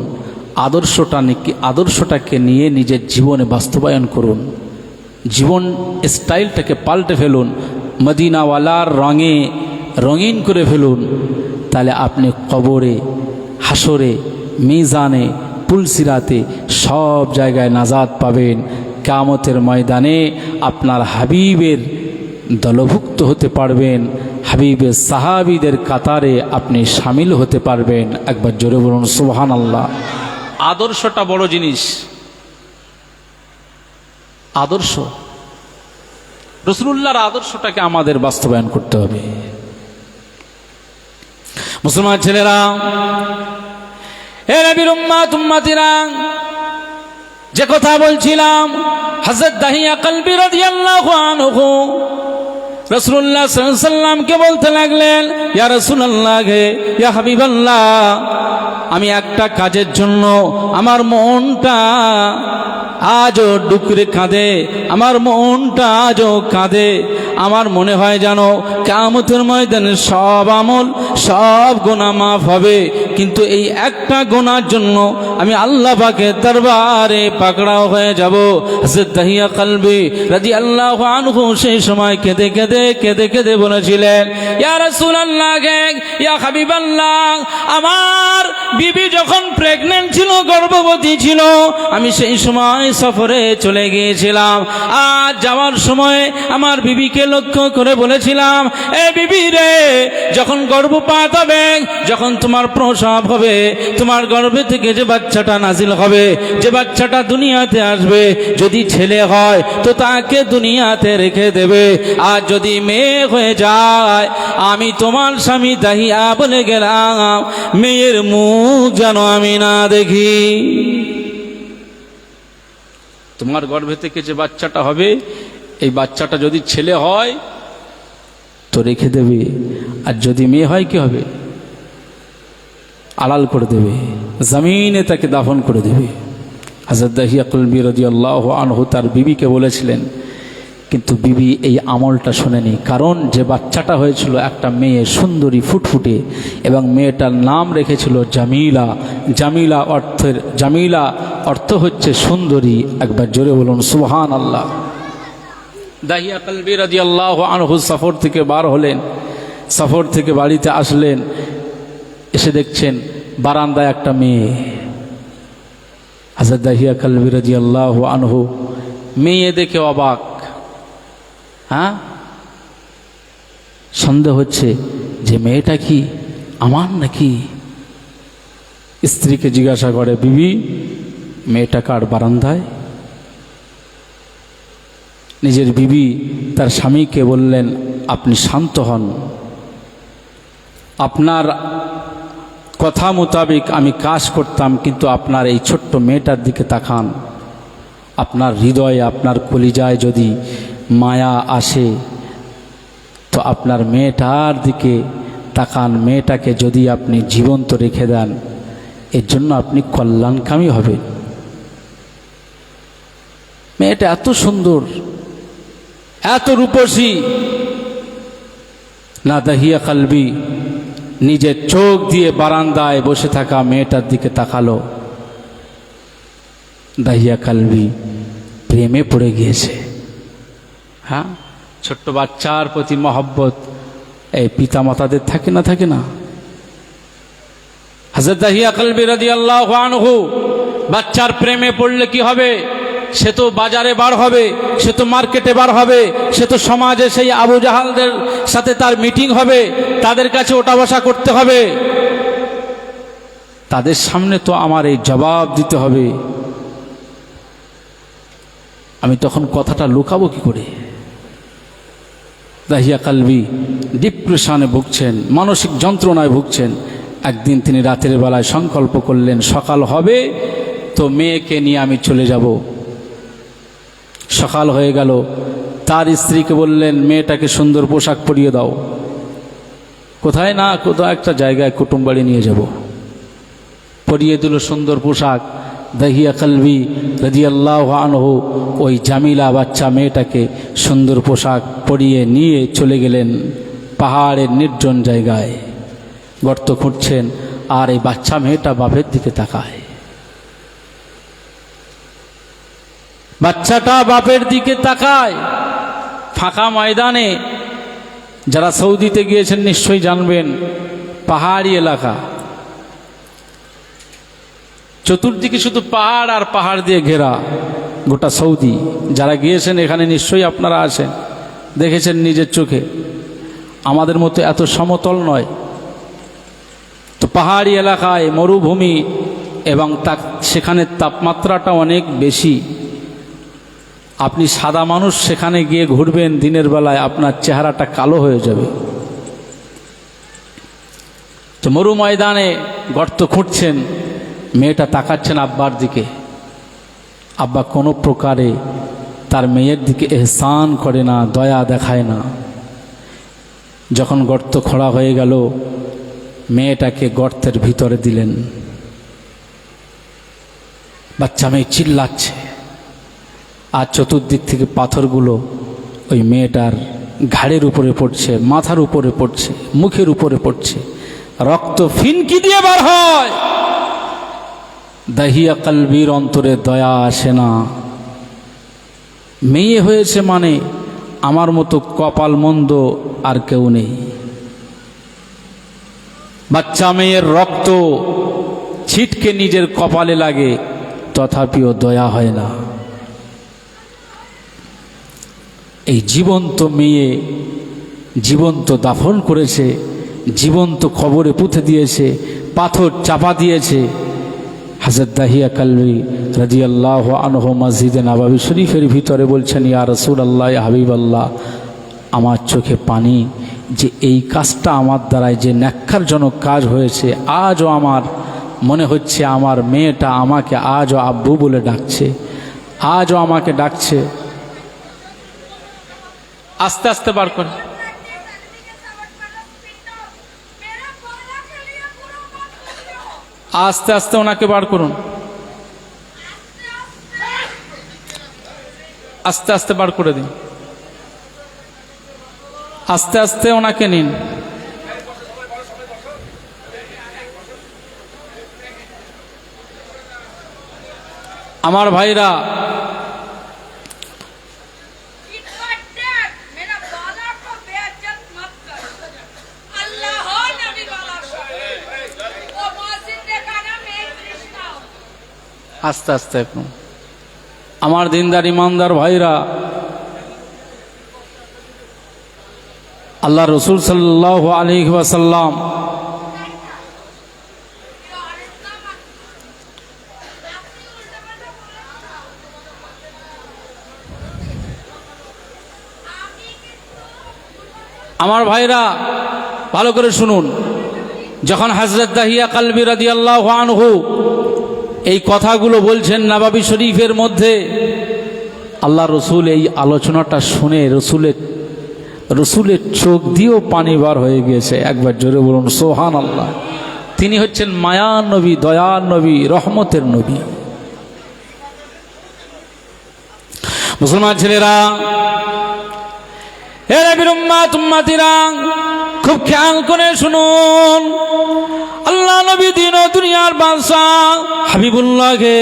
আদর্শটাকে নিয়ে নিজের জীবনে বাস্তবায়ন করুন। জীবন স্টাইলটাকে পাল্টে ফেলুন, মদিনাওয়ালার রঙে রঙিন করে ফেলুন। তাহলে আপনি কবরে, হাসরে, মিজানে, পুলসিরাতে সব জায়গায় নাজাত পাবেন। কিয়ামতের ময়দানে আপনার হাবিবের দলভুক্ত হতে পারবেন, হাবিবের সাহাবীদের কাতারে আপনি শামিল হতে পারবেন। একবার জোরে বলুন সুবহানাল্লাহ। আদর্শটা বড় জিনিস। আদর্শ, রাসূলুল্লাহর আদর্শটাকে আমাদের বাস্তবায়ন করতে হবে। মুসলমান ছেলেরা, হে নবীর উম্মত উম্মতিরা, যে কথা বলছিলাম, হযরত দাহিয়া কলবি রাদিয়াল্লাহু আনহু রাসূলুল্লাহ সাল্লাল্লাহু আলাইহি সাল্লামকে বলতে লাগলেন, ইয়া রাসূলুল্লাহ, ইয়া হাবিবাল্লাহ, আমি একটা কাজের জন্য আমার মনটা আজও ডুকরে কাঁদে, আমার মনটা আজও কাঁদে। আমার মনে হয় যেন কিয়ামতের ময়দানে সব আমল, সব গুনাহ মাফ হবে, কিন্তু এই একটা গুনার জন্য আমি আল্লাহ পাকের দরবারে পাকড়াও হয়ে যাব। হযরত দাহিয়া কলবি রাদিয়াল্লাহু আনহু সেই সময় কেঁদে কেঁদে কেঁদে কেঁদে বলেছিলেন, ইয়া রাসূলুল্লাহ, ইয়া হাবিবাল্লাহ, আমার বিবি যখন প্রেগন্যান্ট ছিল, গর্ভবতী ছিল, আমি সেই সময় সফরে চলে গিয়েছিলাম। আজ যাওয়ার সময় আমার বিবিকে লক্ষ্য করে বলেছিলাম, এ বিবি রে, যখন গর্ভপাত হবে, যখন তোমার প্রসব হবে, তোমার গর্ভে থেকে যে বাচ্চাটা নাজিল হবে, যে বাচ্চাটা দুনিয়াতে আসবে, যদি ছেলে হয় তো তাকে দুনিয়াতে রেখে দেবে, আর যদি মেয়ে হয়ে যায়, আমি তোমার স্বামী দাহিয়া বলে গেলাম, মেয়ের মুখ যেন আমি না দেখি। তোমার গর্ভে থেকে যে বাচ্চাটা হবে, এই বাচ্চাটা যদি ছেলে হয় তো রেখে দেবে, আর যদি মেয়ে হয় কি হবে? আড়াল করে দেবে, জমিনে তাকে দাফন করে দেবে। হযরত দাহিয়া কলবি রাদিয়াল্লাহু আনহু তার বিবিকে বলেছিলেন, কিন্তু বিবি এই আমলটা শোনেনি, কারণ যে বাচ্চাটা হয়েছিল একটা মেয়ে সুন্দরী ফুটফুটে, এবং মেয়েটার নাম রেখেছিল জামিলা। জামিলা অর্থ হচ্ছে সুন্দরী। একবার জোরে বলুন সুবহানাল্লাহ। দাহিয়া কালবি রাদিয়াল্লাহু আনহু সফর থেকে বার হলেন, সফর থেকে বাড়িতে আসলেন, এসে দেখছেন বারান্দায় একটা মেয়ে। হযরত দাহিয়া কালবি রাদিয়াল্লাহু আনহু মেয়ে দেখে অবাক। হ্যাঁ, সন্দেহ হচ্ছে যে মেয়েটা কি আমার নাকি। স্ত্রীকে জিজ্ঞাসা করে, বিবি মেয়েটা কার বারান্দায়? নিজের বিবি তার স্বামীকে বললেন, আপনি শান্ত হন, আপনার কথা মোতাবেক আমি কাজ করতাম, কিন্তু আপনার এই ছোট্ট মেয়েটার দিকে তাকান। আপনার হৃদয়ে, আপনার কলিজায় যদি মায়া আসে তো আপনার মেয়েটার দিকে তাকান। মেয়েটাকে যদি আপনি জীবন্ত রেখে দেন, এর জন্য আপনি কল্যাণকামী হবেন। মেয়েটা এত সুন্দর, এত রূপসী। না দাহিয়া কালবি নিজের চোখ দিয়ে বারান্দায় বসে থাকা মেয়েটার দিকে তাকালো। দাহিয়া কালবি প্রেমে পড়ে গিয়েছে। হ্যাঁ, ছোট্ট বাচ্চার প্রতি মহব্বত এই পিতা মাতাদের থাকে না, থাকে না? হযরত দাহিয়া কালবি রাদিয়াল্লাহু আনহু বাচ্চার প্রেমে পড়লে কি হবে? সে তো বাজারে বার হবে, সে তো মার্কেটে বার হবে, সে তো সমাজে সেই আবু জাহালদের সাথে তার মিটিং হবে, তাদের কাছে ওঠা বসা করতে হবে, তাদের সামনে তো আমার এই জবাব দিতে হবে। আমি তখন কথাটা লুকাবো কি করে? দাহিয়া কালবি ডিপ্রেশনে ভুগছেন, মানসিক যন্ত্রণায় ভুগছেন। একদিন তিনি রাতের বেলায় সংকল্প করলেন, সকাল হবে তো মেয়েকে নিয়ে আমি চলে যাব। সকাল হয়ে গেল, তার স্ত্রীকে বললেন, মেয়েটাকে সুন্দর পোশাক পরিয়ে দাও। কোথায় না কোথাও একটা জায়গায় কুটুম বাড়ি নিয়ে যাব। পরিয়ে দিল সুন্দর পোশাক। দাহিয়া কালবি রাদিয়াল্লাহু আনহু ওই জামিলা বাচ্চা মেয়েটাকে সুন্দর পোশাক পরিয়ে নিয়ে চলে গেলেন পাহাড়ের নির্জন জায়গায়। গর্ত খুঁড়ছেন, আর এই বাচ্চা মেয়েটা বাপের দিকে তাকায়। বাচ্চাটা বাপের দিকে তাকায়। ফাঁকা ময়দানে, যারা সৌদিতে গিয়েছেন নিশ্চয়ই জানবেন, পাহাড়ি এলাকা, চতুর্দিকে শুধু পাহাড় আর পাহাড় দিয়ে ঘেরা গোটা সৌদি। যারা গিয়েছেন এখানে নিশ্চয়ই আপনারা আছেন, দেখেছেন নিজের চোখে। আমাদের মতো এত সমতল নয় তো, পাহাড়ি এলাকায় মরুভূমি, এবং সেখানে তাপমাত্রাটা অনেক বেশি। আপনি সাদা মানুষ সেখানে গিয়ে ঘুরবেন দিনের বেলায়, আপনার চেহারাটা কালো হয়ে যাবে। তো মরু ময়দানে গর্ত খুঁড়ছেন, মেয়েটা তাকাচ্ছেন আব্বার দিকে। আব্বা কোনো প্রকারে তার মেয়ের দিকে এহসান করে না, দয়া দেখায় না। যখন গর্ত খোঁড়া হয়ে গেল, মেয়েটাকে গর্তের ভিতরে দিলেন। বাচ্চা মেয়ে চিল্লাচ্ছে, আর চতুর্দিক থেকে পাথরগুলো ওই মেয়েটার ঘাড়ের উপরে পড়ছে, মাথার উপরে পড়ছে, মুখের উপরে পড়ছে, রক্ত ফিনকি দিয়ে বার হয়। দাহিয়া কালবির অন্তরে দয়া আসে না। মেয়ে হয়েছে মানে আমার মতো কপাল মন্দ আর কেউ নেই। বাচ্চা মেয়ের রক্ত ছিটকে নিজের কপালে লাগে, তথাপিও দয়া হয় না। এই জীবন্ত মেয়ে জীবন্ত দাফন করেছে, জীবন্ত কবরে পুঁতে দিয়েছে, পাথর চাপা দিয়েছে। হযরত দাহিয়া কালবি রাদিয়াল্লাহু আনহু মসজিদে নববী শরীফের ভিতরে বলছেন, ইয়া রাসূলুল্লাহ, ইয়া হাবিবাল্লাহ, আমার চোখে পানি, যে এই কাজটা আমার দ্বারাই যে ন্যাক্কারজনক কাজ হয়েছে, আজও আমার মনে হচ্ছে আমার মেয়েটা আমাকে আজও আব্বু বলে ডাকছে, আজও আমাকে ডাকছে। আস্তে আস্তে বার করে, আস্তে আস্তে ওনাকে বার করুন, আস্তে আস্তে বার করে দিন। আস্তে আস্তে ওনাকে নিন। আমার ভাইরা, আস্তে আস্তে একটু আমার দিনদার ইমানদার ভাইরা, আল্লাহ রসুল সাল্লাল্লাহু আলাইহি ওয়াসাল্লাম আমার ভাইরা ভালো করে শুনুন, যখন হযরত দাহিয়া কালবি রাদিয়াল্লাহু আনহু এই কথাগুলো বলছেন নববী শরীফের মধ্যে, আল্লাহ রসুল এই আলোচনাটা শুনে রসুলের চোখ দিয়েও পানি বার হয়ে গিয়েছে। একবার জোরে বলুন সুবহানাল্লাহ। তিনি হচ্ছেন মায়ার নবী, দয়ার নবী, রহমতের নবী। মুসলমান ছেলেরা, হে নবীর উম্মত উম্মতিরা, খুব খেয়াল করে শুনুন। আল্লাহ নবী দিন ও দুনিয়ার বাদশাহ হাবিবুল্লাহকে,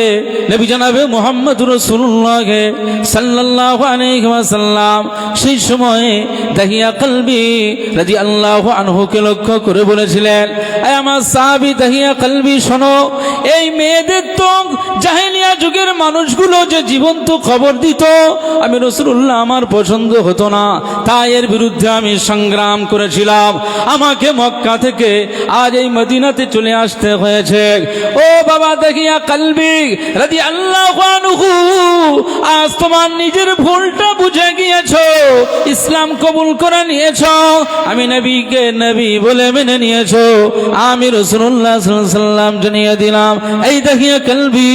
নবী জনাবে মুহাম্মদ রাসূলুল্লাহকে সাল্লাল্লাহু আলাইহি ওয়াসাল্লাম সেই সময়ে দাহিয়া কলবি রাদিয়াল্লাহু আনহুকে লক্ষ্য করে বলেছিলেন, আয় আমার সাহাবী দাহিয়া কলবি, শোনো, এই মেয়েদের তো জাহেলিয়া যুগের মানুষগুলো যে জীবন্ত খবর দিত, আমি রাসূলুল্লাহ আমার পছন্দ হতো না, তাই এর বিরুদ্ধে আমি সংগ্রাম করেছিলাম। আমাকে মক্কা থেকে আজ এই মদিনাতে চলে আসতে হয়েছে। ও বাবা দাহিয়া কলবি রাদিয়াল্লাহু আনহু, আজ তোমার নিজের ভুলটা বুঝে গিয়েছো, ইসলাম কবুল করে নিয়েছো, আমি নবীকে নবী বলে মেনে নিয়েছো, আমি রাসূলুল্লাহ সাল্লাল্লাহু আলাইহি ওয়াসাল্লাম জানিয়ে দিলাম, এই দাহিয়া কলবি,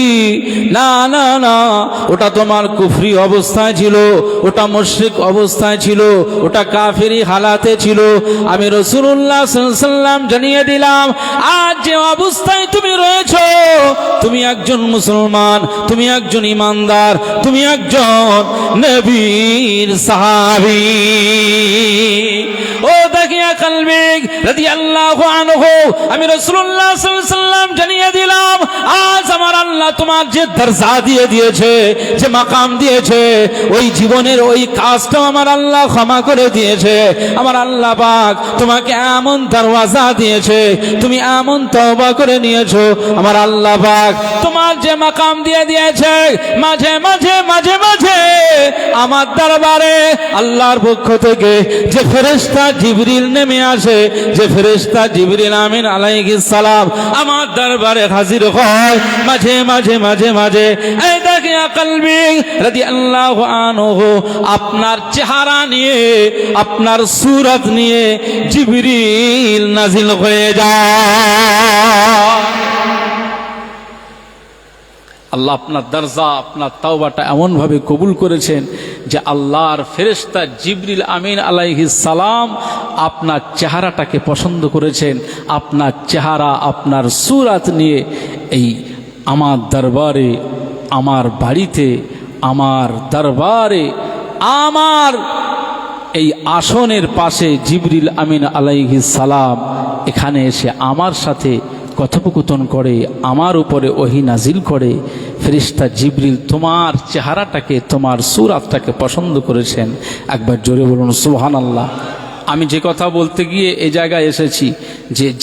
না না না, ওটা তোমার কুফরি অবস্থায় ছিল, ওটা মুশরিক অবস্থায় ছিল, ওটা কাফেরি হালাতে ছিল। আমি রাসূলুল্লাহ সাল্লাল্লাহু আলাইহি ওয়াসাল্লাম জানিয়ে দিলাম, আজ যে অবস্থায় তুমি রয়েছো, তুমি একজন মুসলমান, তুমি একজন ইমানদার, তুমি একজন নবীর সাহাবী। ও দাহিয়া কলবি রাদিয়াল্লাহু আনহু, আমি রাসূলুল্লাহ সাল্লাল্লাহু আলাইহি ওয়াসাল্লাম জানিয়ে দিলাম, আজ আমার আল্লাহ তোমার যে দরজা দিয়ে দিয়েছে, যে মাকাম দিয়েছে, ওই জীবনের ওই কাজটাও আমার আল্লাহ ক্ষমা করে দিয়েছে। আমার আল্লাহ পাক তোমাকে এমন দরওয়াজা দিয়েছে, তুমি এমন তওবা করে নিয়েছো, আমার আল্লাহ পাক তোমার যে মাকাম দিয়ে দিয়েছে, মাঝে মাঝে মাঝে মাঝে আমার দরবারে আল্লাহর পক্ষ থেকে যে ফেরেশতা জিবরিল নেমে আসে, যে ফেরেশতা জিবরিল আমিন আলাইহিস সালাম আমার দরবারে হাজির হয় মাঝে মাঝে মাঝে মাঝে। এই দাহিয়া কলবি রাদিয়াল্লাহু আনহু, আপনার চেহারা নিয়ে, আপনার সূরত নিয়ে জিবরিল নাজিল হয়ে যায়। আল্লাহ আপনার দরজা, আপনার তাওবাটা এমনভাবে কবুল করেছেন যে আল্লাহর ফেরেশতা জিবরিল আমিন আলাইহিস সালাম আপনার চেহারাটাকে পছন্দ করেছেন। আপনার চেহারা, আপনার সূরত নিয়ে এই আমার দরবারে, আমার বাড়িতে, আমার দরবারে, আমার এই আসনের পাশে জিবরিল আমিন আলাইহিস সালাম এখানে এসে আমার সাথে কথোপকথন করে, আমার উপরে ওহী নাজিল করে। ফেরেশতা জিবরিল তোমার চেহারাটাকে, তোমার সূরতটাকে পছন্দ করেছেন। একবার জোরে বলুন সুবহানাল্লাহ। আমি যে কথা বলতে গিয়ে এই জায়গায় এসেছি,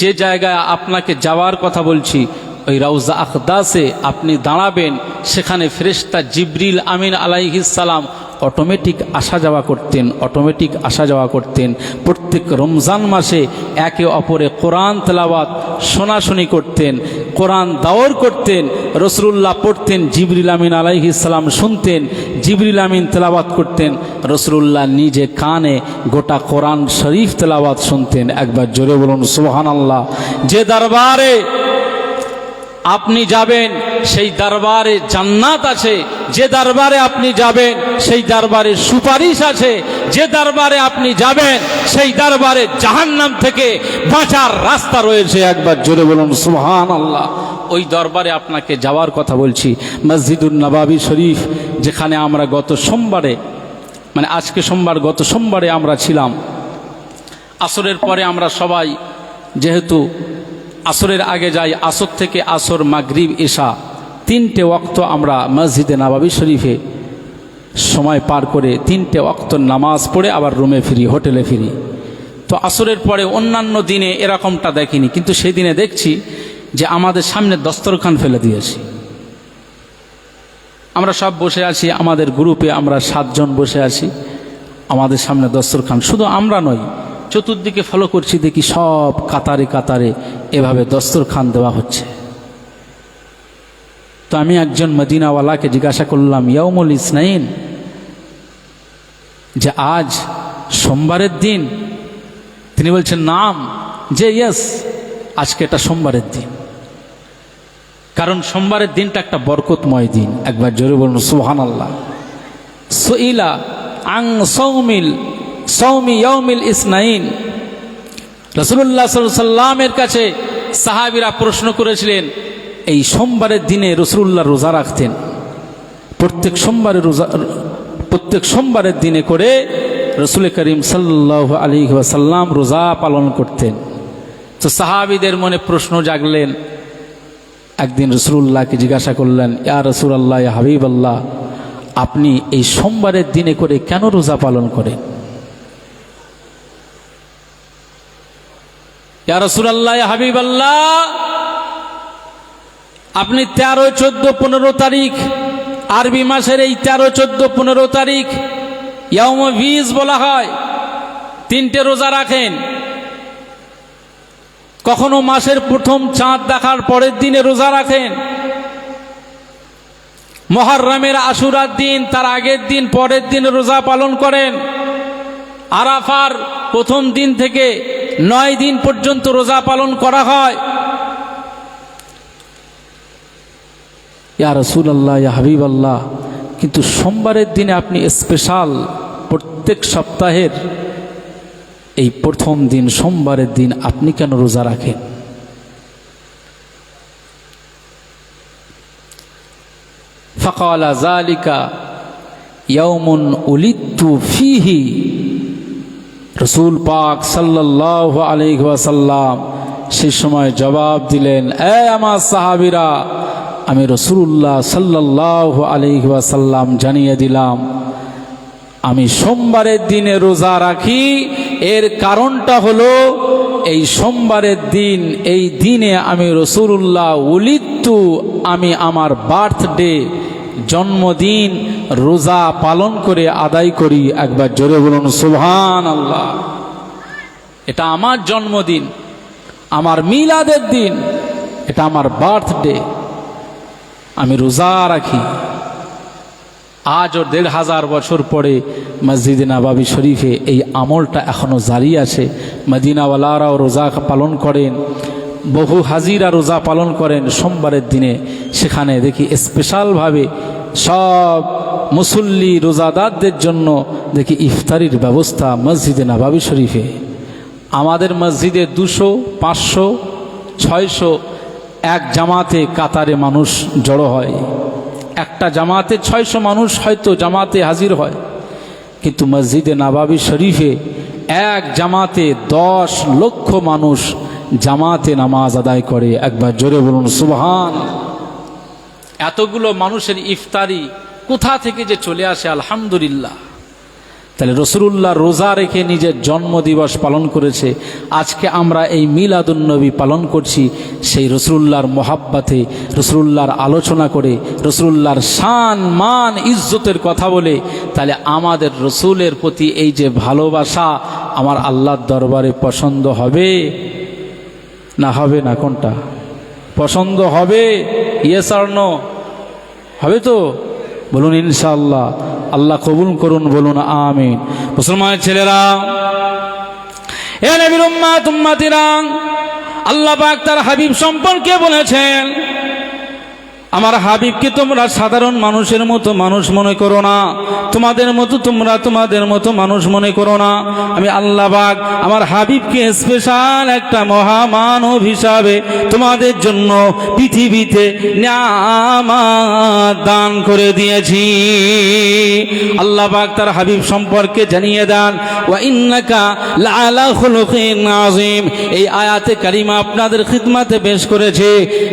যে জায়গায় আপনাকে যাওয়ার কথা বলছি, ওই রওজা আকদাসে আপনি দাঁড়াবেন, সেখানে ফেরেশতা জিবরিল আমিন আলাইহিস সালাম অটোমেটিক আসা যাওয়া করতেন, অটোমেটিক আসা যাওয়া করতেন। প্রত্যেক রমজান মাসে একে অপরে কোরআন তেলাওয়াত শোনাশুনি করতেন, কোরআন দাওর করতেন, রাসূলুল্লাহ পড়তেন, জিবরিল আমিন আলাইহিস সালাম শুনতেন, জিবরিল আমিন তেলাওয়াত করতেন, রাসূলুল্লাহ নিজে কানে গোটা কোরআন শরীফ তেলাওয়াত শুনতেন। একবার জোরে বলুন সুবহানাল্লাহ। যে দরবারে আপনি যাবেন সেই দরবারে জান্নাত আছে, যে দরবারে আপনি যাবেন সেই দরবারে সুপারিশ আছে, যে দরবারে আপনি যাবেন সেই দরবারে জাহান্নাম থেকে বাঁচার রাস্তা রয়েছে। একবার জোরে বলুন সুবহানাল্লাহ। ওই দরবারে আপনাকে যাওয়ার কথা বলছি। মসজিদুন নববী শরীফ, যেখানে আমরা গত সোমবারে, মানে আজকে সোমবার, গত সোমবারে আমরা ছিলাম, আসরের পরে আমরা সবাই যেহেতু আসরের আগে যাই, আসর থেকে আসর, মাগরিব, ইশা 3টে ওয়াক্ত আমরা মসজিদে নববী শরীফে সময় পার করে 3টে ওয়াক্ত নামাজ পড়ে আবার রুমে ফিরি, হোটেলে ফিরি। তো আসরের পরে অন্যান্য দিনে এরকমটা দেখিনি, কিন্তু সেই দিনে দেখছি যে আমাদের সামনে দস্তরখান ফেলে দিয়েছি। আমরা সব বসে আছি, আমাদের গ্রুপে আমরা 7 জন বসে আছি, আমাদের সামনে দস্তরখান। শুধু আমরা নই, চতুর্দিকে ফলো করছি, দেখি সব কাতারে কাতারে এভাবে দস্তরখান দেওয়া হচ্ছে। তো আমি একজন মদিনাওয়ালাকে জিজ্ঞাসা করলাম, ইয়াউমুল ইসনাইন, যে আজ সোমবারের দিন? তিনি বলছেন নাম, যে ইয়েস, আজকে এটা সোমবারের দিন। কারণ সোমবারের দিনটা একটা বরকতময় দিন। একবার জোরে বলুন সুবহানাল্লাহ। সুইলা আং সৌমি ইয়াউমিল ইসনাইন, রাসূলুল্লাহ সাল্লাল্লাহু আলাইহি ওয়াসাল্লামের কাছে সাহাবীরা প্রশ্ন করেছিলেন, এই সোমবারের দিনে রাসূলুল্লাহ রোজা রাখতেন। প্রত্যেক সোমবারের দিনে করে রাসূল করিম সাল্লাল্লাহু আলাইহি ওয়াসাল্লাম রোজা পালন করতেন। তো সাহাবীদের মনে প্রশ্ন জাগলেন। একদিন রাসূলুল্লাহকে জিজ্ঞাসা করলেন, ইয়া রাসূলুল্লাহ, ইয়া হাবিবাল্লাহ, আপনি এই সোমবারের দিনে করে কেন রোজা পালন করেন? ইয়া রাসূলুল্লাহ, ইয়া হাবিবাল্লাহ, আপনি 13, 14, 15 তারিখ, আরবি মাসের এই 13, 14, 15 তারিখ ইয়াউমে বীজ বলা হয়, 3টে রোজা রাখেন। কখনো মাসের প্রথম চাঁদ দেখার পরের দিনে রোজা রাখেন, মুহররমের আশুরার দিন, তার আগের দিন, পরের দিন রোজা পালন করেন। আরাফার প্রথম দিন থেকে 9 দিন পর্যন্ত রোজা পালন করা হয়। ইয়া রাসূলুল্লাহ, ইয়া হাবিবাল্লাহ, কিন্তু সোমবারের দিনে আপনি স্পেশাল প্রত্যেক সপ্তাহের এই প্রথম দিন সোমবারের দিন আপনি কেন রোজা রাখেন? ফাকালা যালিকা ইয়াউমুন উলিদতু ফীহি, রাসূল পাক সাল্লাল্লাহু আলাইহি ওয়াসাল্লাম সেই সময় জবাব দিলেন, এ আমার সাহাবীরা, আমি রাসূলুল্লাহ সাল্লাল্লাহু আলাইহি ওয়াসাল্লাম জানিয়ে দিলাম, আমি সোমবারের দিনে রোজা রাখি। এর কারণটা হলো এই সোমবারের দিন, এই দিনে আমি রাসূলুল্লাহ উলিদতু, আমি আমার বার্থডে, জন্মদিন রোজা পালন করে আদায় করি। একবার জোরে বলুন সুবহানাল্লাহ। এটা আমার জন্মদিন, আমার মিলাদের দিন, এটা আমার বার্থডে, আমি রোজা রাখি। আজও 1500 বছর পরে মসজিদে নববী শরীফে এই আমলটা এখনও জারি আছে। মদিনাওয়ালারাও রোজা পালন করেন, বহু হাজিরা রোজা পালন করেন সোমবারের দিনে। সেখানে দেখি স্পেশালভাবে সব মুসল্লি রোজাদারদের জন্য দেখি ইফতারির ব্যবস্থা মসজিদে নববী শরীফে। আমাদের মসজিদে 200, 500, 600 এক জামাতে কাতারে মানুষ জড়ো হয়। একটা জামাতে 600 মানুষ হয়তো জামাতে হাজির হয়, কিন্তু মসজিদে নববী শরীফে এক জামাতে 10 লক্ষ মানুষ জামাতে নামাজ আদায় করে। একবার জোরে বলুন সুবহান। এতগুলো মানুষের ইফতারি কোথা থেকে যে চলে আসে, আলহামদুলিল্লাহ। তাহলে রাসূলুল্লাহ রোজা রেখে নিজের জন্মদিবস পালন করেছে। আজকে আমরা এই মিলাদুন্নবী পালন করছি সেই রাসূলুল্লাহর মহাব্বতে, রাসূলুল্লাহর আলোচনা করে, রাসূলুল্লাহর শান মান ইজ্জতের কথা বলে। তাহলে আমাদের রাসূলের প্রতি এই যে ভালোবাসা আমার আল্লাহর দরবারে পছন্দ হবে না হবে না? কোনটা পছন্দ হবে? Yes or no? হবে তো? বলুন ইনশাআল্লাহ। আল্লাহ কবুল করুন, বলুন আমিন। মুসলমানের ছেলেরা, এ নবীর উম্মত উম্মতিরা, আল্লাহ পাক তার হাবিব সম্পর্কে বলেছেন, আমার হাবিবকে তোমরা সাধারণ মানুষের মতো মানুষ মনে করো না, তোমাদের মতো তোমরা তোমাদের মতো মানুষ মনে করো না। আমি আল্লাহ পাক আমার হাবিবকে স্পেশাল একটা মহামানব হিসাবে তোমাদের জন্য পৃথিবীতে নিয়ামত দান করে দিয়েছি। আল্লাহ পাক তার হাবিব সম্পর্কে জানিয়ে দেন, ওয়া ইন্নাকা লাআলা খুলুকিন আযীম। এই আয়াতে কারিমা আপনাদের খিদমতে পেশ করেছে।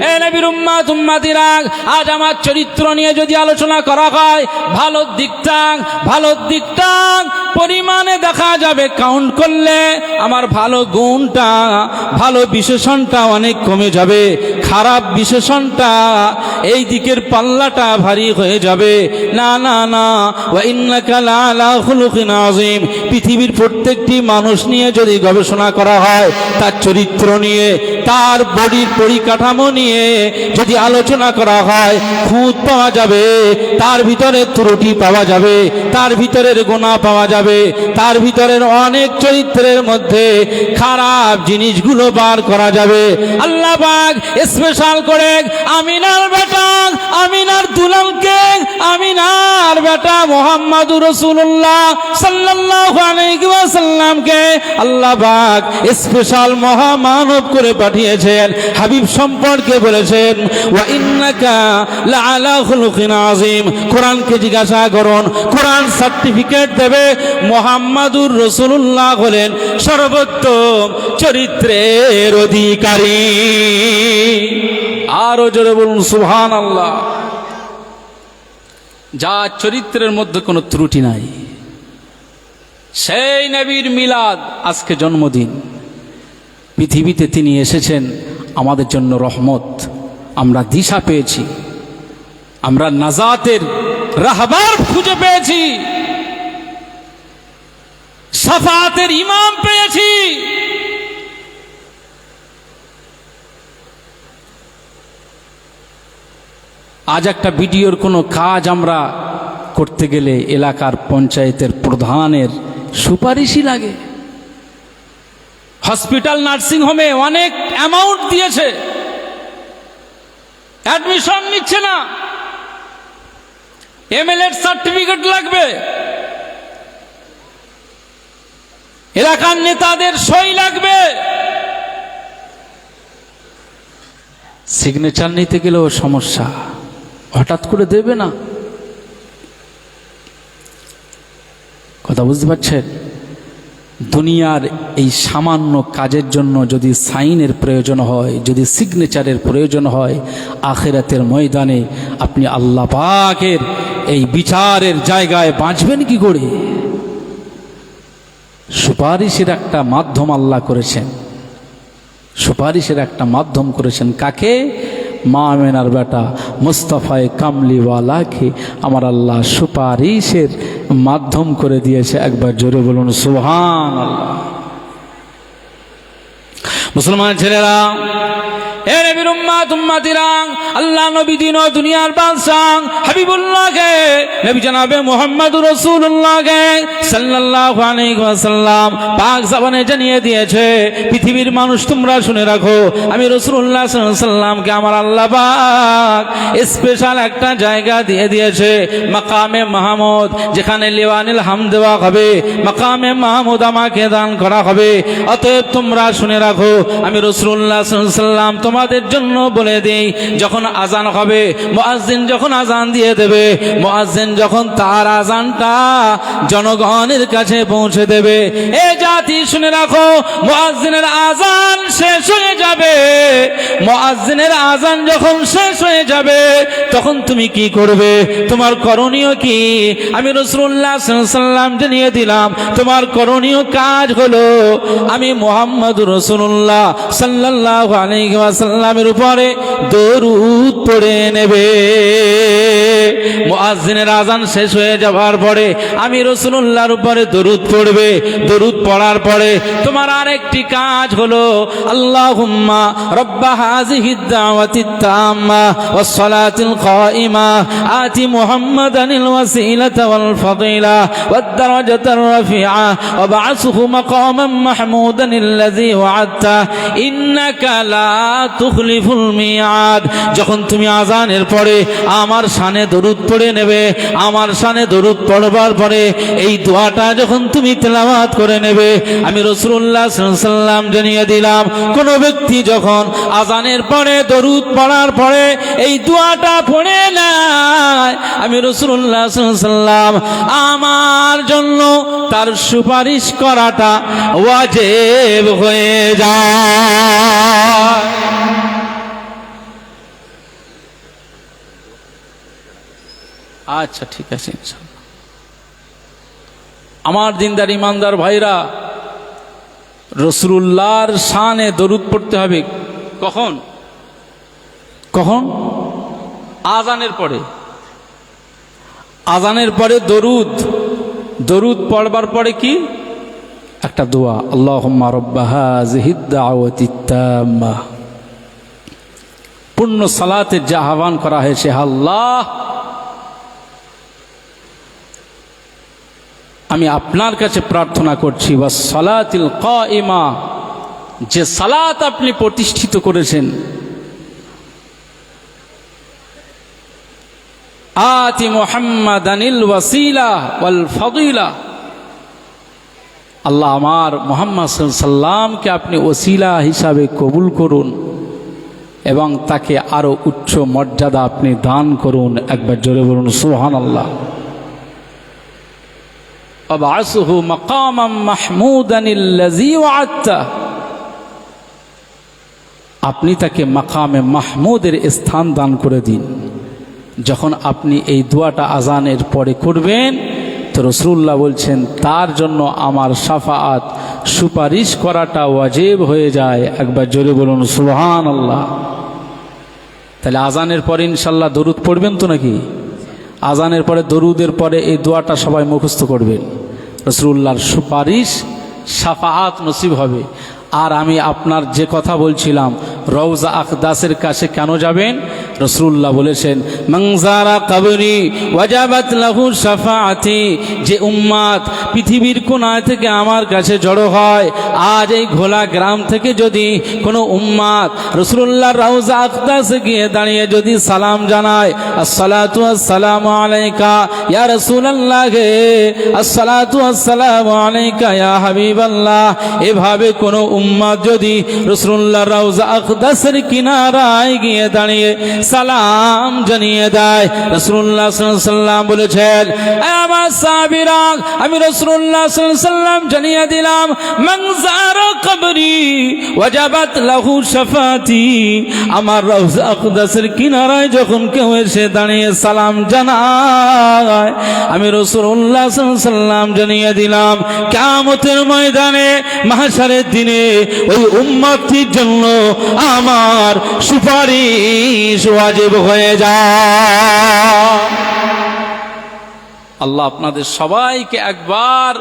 এ নবীর উম্মত উম্মতিরা, আজ আমার চরিত্র নিয়ে যদি আলোচনা করা হয়, ভালো দিকটা পরিমাণে দেখা যাবে, কাউন্ট করলে আমার ভালো গুণটা, ভালো বিশেষণটা অনেক কমে যাবে, খারাপ বিশেষণটা এই দিকের পাল্লাটা ভারী হয়ে যাবে। না না না, ওয়া ইন্নাকা লাআলা খুলুকিন আযীম। পৃথিবীর প্রত্যেকটি মানুষ নিয়ে যদি গবেষণা করা হয়, তার চরিত্র নিয়ে, তার বডির পরিকাঠামো নিয়ে যদি আলোচনা করা হয়, খুঁত পাওয়া যাবে, তার ভিতরে ত্রুটি পাওয়া যাবে, তার ভিতরের গুনাহ পাওয়া যাবে, তার ভিতরের অনেক চরিত্রের মধ্যে খারাপ জিনিসগুলো বার করা যাবে। আল্লাহ পাক স্পেশাল করে আমিনার বেটা, আমিনার দুলালকে, আমিনার বেটা মুহাম্মদুর রাসূলুল্লাহ সাল্লাল্লাহু আলাইহি ওয়াসাল্লামকে আল্লাহ পাক স্পেশাল মহামানব করে পাঠিয়েছেন। হাবিব সম্পর্কে বলেছেন, ওয়া ইন্নাকা লাআলা খুলুকিন আযীম। কোরআনকে জিজ্ঞাসা করুন, কোরআন সার্টিফিকেট দেবে মুহাম্মদুর রাসূলুল্লাহ হলেন সর্বোত্তম চরিত্রের অধিকারী। আরো জোরে বলুন সুবহানাল্লাহ। যার চরিত্রের মধ্যে কোনো ত্রুটি নাই, সেই নবীর মিলাদ, আজকে জন্মদিন। পৃথিবীতে তিনি এসেছেন আমাদের জন্য রহমত। আমরা দিশা পেয়েছি, আমরা নাজাতের রাহবার খুঁজে পেয়েছি, শাফাতের ইমাম পেয়েছি। আজ একটা ভিডিওর কোনো কাজ আমরা করতে গেলে এলাকার পঞ্চায়েতের প্রধানের সুপারিশই লাগে। হসপিটাল নার্সিং হোমে অনেক অ্যামাউন্ট দিয়েছে, অ্যাডমিশন নিচ্ছে না, এমএলএ সার্টিফিকেট লাগবে, এলাকার নেতাদের সই লাগবে। সিগনেচার নিতে গেলেও সমস্যা, হঠাৎ করে দেবে না। কথা বুঝতে পারছেন? দুনিয়ার এই সামান্য কাজের জন্য যদি সাইনের প্রয়োজন হয়, যদি সিগনেচারের প্রয়োজন হয়, আখিরাতের ময়দানে আপনি আল্লাহ পাকের এই বিচারের জায়গায় বাঁচবেন কি করে? সুপারিশের একটা মাধ্যম আল্লাহ করেছেন, সুপারিশের একটা মাধ্যম করেছেন। কাকে? মা আমেনার বেটা মুস্তাফায়ে কামলিওয়ালাকে আমার আল্লাহ সুপারিশের মাধ্যম করে দিয়েছে। একবার জোরে বলুন সুবহানাল্লাহ। মুসলমান ছেলেরা, এ নবীর উম্মত উম্মতিরা, আল্লাহ নবী দিন ও দুনিয়ার বাদশাহ হাবিবুল্লাহকে, নবী জনাবে মুহাম্মদুর রাসূলুল্লাহকে সাল্লাল্লাহু আলাইহি ওয়াসাল্লাম পাক জবানে জানিয়ে দিয়েছে, পৃথিবীর মানুষ তোমরা শুনে রাখো, আমি রাসূলুল্লাহ সাল্লাল্লাহু আলাইহি ওয়াসাল্লামকে আমার আল্লাহ পাক স্পেশাল একটা জায়গা দিয়ে দিয়েছে, মাকামে মাহমুদ, যেখানে লিওয়ানিল হামদ দেওয়া হবে, মাকামে মাহমুদ আমাকে দান করা হবে। অতএব তোমরা শুনে রাখো, আমি রাসূলুল্লাহ সাল্লাল্লাহু আলাইহি ওয়াসাল্লাম তোমাদের জন্য বলে দেই, যখন আজান হবে, মুয়াজ্জিন যখন আজান দিয়ে দেবে, মুয়াজ্জিন যখন তার আজানটা জনগণের কাছে পৌঁছে দেবে, এ জাতি শুনে রাখো, মুয়াজ্জিনের আজান শেষ হয়ে যাবে। মুয়াজ্জিনের আজান যখন শেষ হয়ে যাবে, তখন তুমি কি করবে? তোমার করণীয় কি? আমি রাসূলুল্লাহ সাল্লাল্লাহু আলাইহি ওয়াসাল্লাম জানিয়ে দিলাম, তোমার করণীয় কাজ হলো আমি মুহাম্মদুর রাসূলুল্লাহ সাল্লাল্লাহু আলাইহি ওয়াসাল্লামের উপরে দরুদ পড়ে নেবে। মুয়াজ্জিনের আজান শেষ হয়ে যাওয়ার পরে আমি রাসূলুল্লাহর উপরে দরুদ পড়বে। দরুদ পড়ার পরে তোমার আরেকটি কাজ হলো, আল্লাহুম্মা রাব্বা হাযিহিদ দাওয়াতিত তাম্মা ওয়াস সালাতিল القائمة آت محمدا الوسيلة والفضيلة والدرجة الرفيعة وابعثه مقاما محمودا الذي وعدته إنك لا تخلف الميعاد। যখন তুমি আযানের পরে আমার শানে দরুদ পড়ে নেবে, আমার শানে দরুদ পড়বার পরে এই দোয়াটা যখন তুমি তেলাওয়াত করে নেবে, আমি রাসূলুল্লাহ সাল্লাল্লাহু আলাইহি ওয়াসাল্লাম জানিয়ে দিলাম, কোন ব্যক্তি যখন আযানের পরে দরুদ পড়ার পরে এই দোয়াটা পড়ে নেয়, আমি রাসূলুল্লাহ সাল্লাল্লাহু আলাইহি ওয়াসাল্লাম আমার জন্য তার সুপারিশ করাটা ওয়াজিব হয়ে যায়। আচ্ছা ঠিক আছে ইনশাআল্লাহ। আমার দিনদার ইমানদার ভাইরা, রাসূলুল্লাহর শানে দরুদ পড়তে হবে কখন? কখন? আযানের পরে। আযানের পরে দরুদ, দরুদ পড়বার পরে কি একটা দোয়া, আল্লাহুম্মা রাব্বা হাযিহিদ দাওয়াতিত তাম্মা। পূর্ণ সালাতের যে আহ্বান করা হয়েছে, আল্লাহ আমি আপনার কাছে প্রার্থনা করছি, ওয়াস সালাতিল কাইমা, যে সালাত আপনি প্রতিষ্ঠিত করেছেন, আতি মুহাম্মাদানিল ওয়াসিলা ওয়াল ফাদিলা, আল্লাহ আমার মুহাম্মদ সাল্লাল্লাহু আলাইহি সাল্লামকে আপনি ওসিলা হিসাবে কবুল করুন এবং তাকে আরো উচ্চ মর্যাদা আপনি দান করুন। একবার জোরে বলুন সুবহানাল্লাহ। আবআসহু মাকামান মাহমুদানিল্লাযী ওয়া'আদতা, আপনি তাকে মাকামে মাহমুদের স্থান দান করে দিন। যখন আপনি এই দোয়াটা আযানের পরে করবেন, তো রাসূলুল্লাহ বলছেন তার জন্য আমার শাফাআত, সুপারিশ করাটা ওয়াজিব হয়ে যায়। একবার জোরে বলুন সুবহানাল্লাহ। তাহলে আযানের পরে ইনশাআল্লাহ দরুদ পড়বেন তো নাকি? আযানের পরে দরুদের পরে এই দোয়াটা সবাই মুখস্থ করবেন, রাসূলুল্লাহর সুপারিশ শাফাআত নসিব হবে। আর আমি আপনার যে কথা বলছিলাম, রওজা আকদাসের কাছে কেন যাবেন? রাসূলুল্লাহ বলেছেন, মান যারা কবরি ওয়াজাবাত লাহু শাফাআতি, যে উম্মাত পৃথিবীর কোনায় থেকে আমার কাছে জড়ো হয়, আজ এই ঘোলা গ্রাম থেকে যদি কোনো উম্মাত রাসূলুল্লাহর রওজা আকদাসে গিয়ে দাঁড়িয়ে যদি সালাম জানায়, আসসালাতু আসসালামু আলাইকা ইয়া রাসূলুল্লাহ, আসসালাতু আসসালামু আলাইকা ইয়া হাবিবাল্লাহ, এভাবে কোনো উম্মাত যদি রাসূলুল্লাহর রওজা আকদাসের কিনারায় গিয়ে দাঁড়িয়ে সালাম জানিয়ে দেয়, রাসূলুল্লাহ সাল্লাল্লাহু আলাইহি ওয়াসাল্লাম বলেছেন, আমার সাহাবীরা, আমি রাসূলুল্লাহ সাল্লাল্লাহু আলাইহি ওয়াসাল্লাম জানিয়ে দিলাম, মান যারা কবরি ওয়াজাবাত লাহু শাফাআতি, আমার রওজা আকদাসের কিনারায় যখন কেউ এসে দাঁড়িয়ে সালাম জানায়, আমি রাসূলুল্লাহ সাল্লাল্লাহু আলাইহি ওয়াসাল্লাম জানিয়ে দিলাম, কিয়ামতের ময়দানে মাহশারের দিনে ওই উম্মতের জন্য আমার সুপারিশ ওয়াজিব হয়ে যায়। আল্লাহ আপনাদের সবাইকে একবার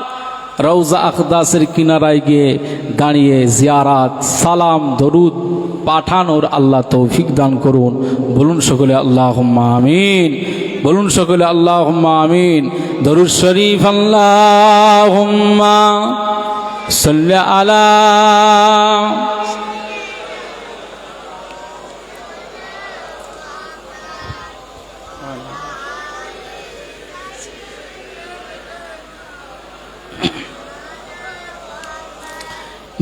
রওজা আকদাসের কিনারায় গিয়ে দাঁড়িয়ে জিয়ারাত, সালাম, দরুদ পাঠানোর আল্লাহ তৌফিক দান করুন। বলুন সকলে আল্লাহুম্মা আমিন। বলুন সকলে আল্লাহুম্মা আমিন। দরুদ শরীফ, আল্লাহুম্মা সাল্লি আলা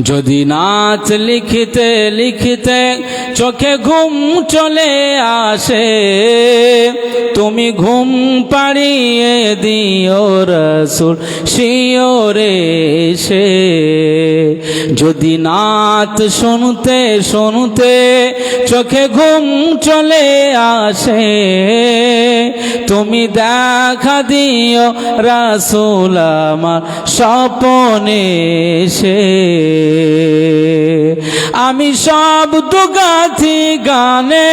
যদি নাচ লিখতে লিখতে চোখে ঘুম চলে আসে, তুমি ঘুম পাড়িয়ে দিও রাসূল শিওরে এসে। যদি নাচ শুনতে শুনতে চোখে ঘুম চলে আসে, তুমি দেখা দিও রাসূল আমার স্বপনে এসে। আমি শব্দ গাথি গানে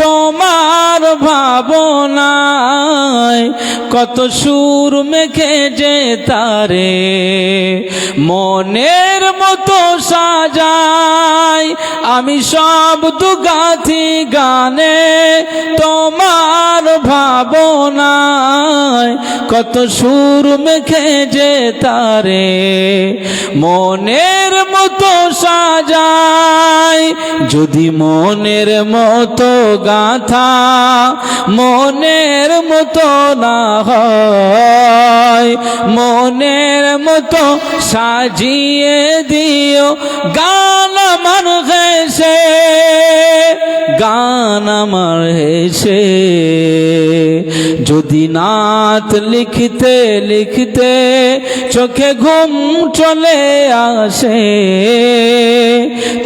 তোমার ভাবনায়, কত সুর মেখে যে তারে মনের মতো সাজাই। আমি শব্দ গাথি গানে তোমার ভাবনায়, কত সুর মেখে যে তারে মনের মতো সাজাই। যদি মনের মতো গাথা মনের মতো না হয়, মনের মতো সাজিয়ে দিও গান আমার হেসে, গান আমার হেসে। যদি নাত লিখতে লিখতে চোখে ঘুম চলে আসে,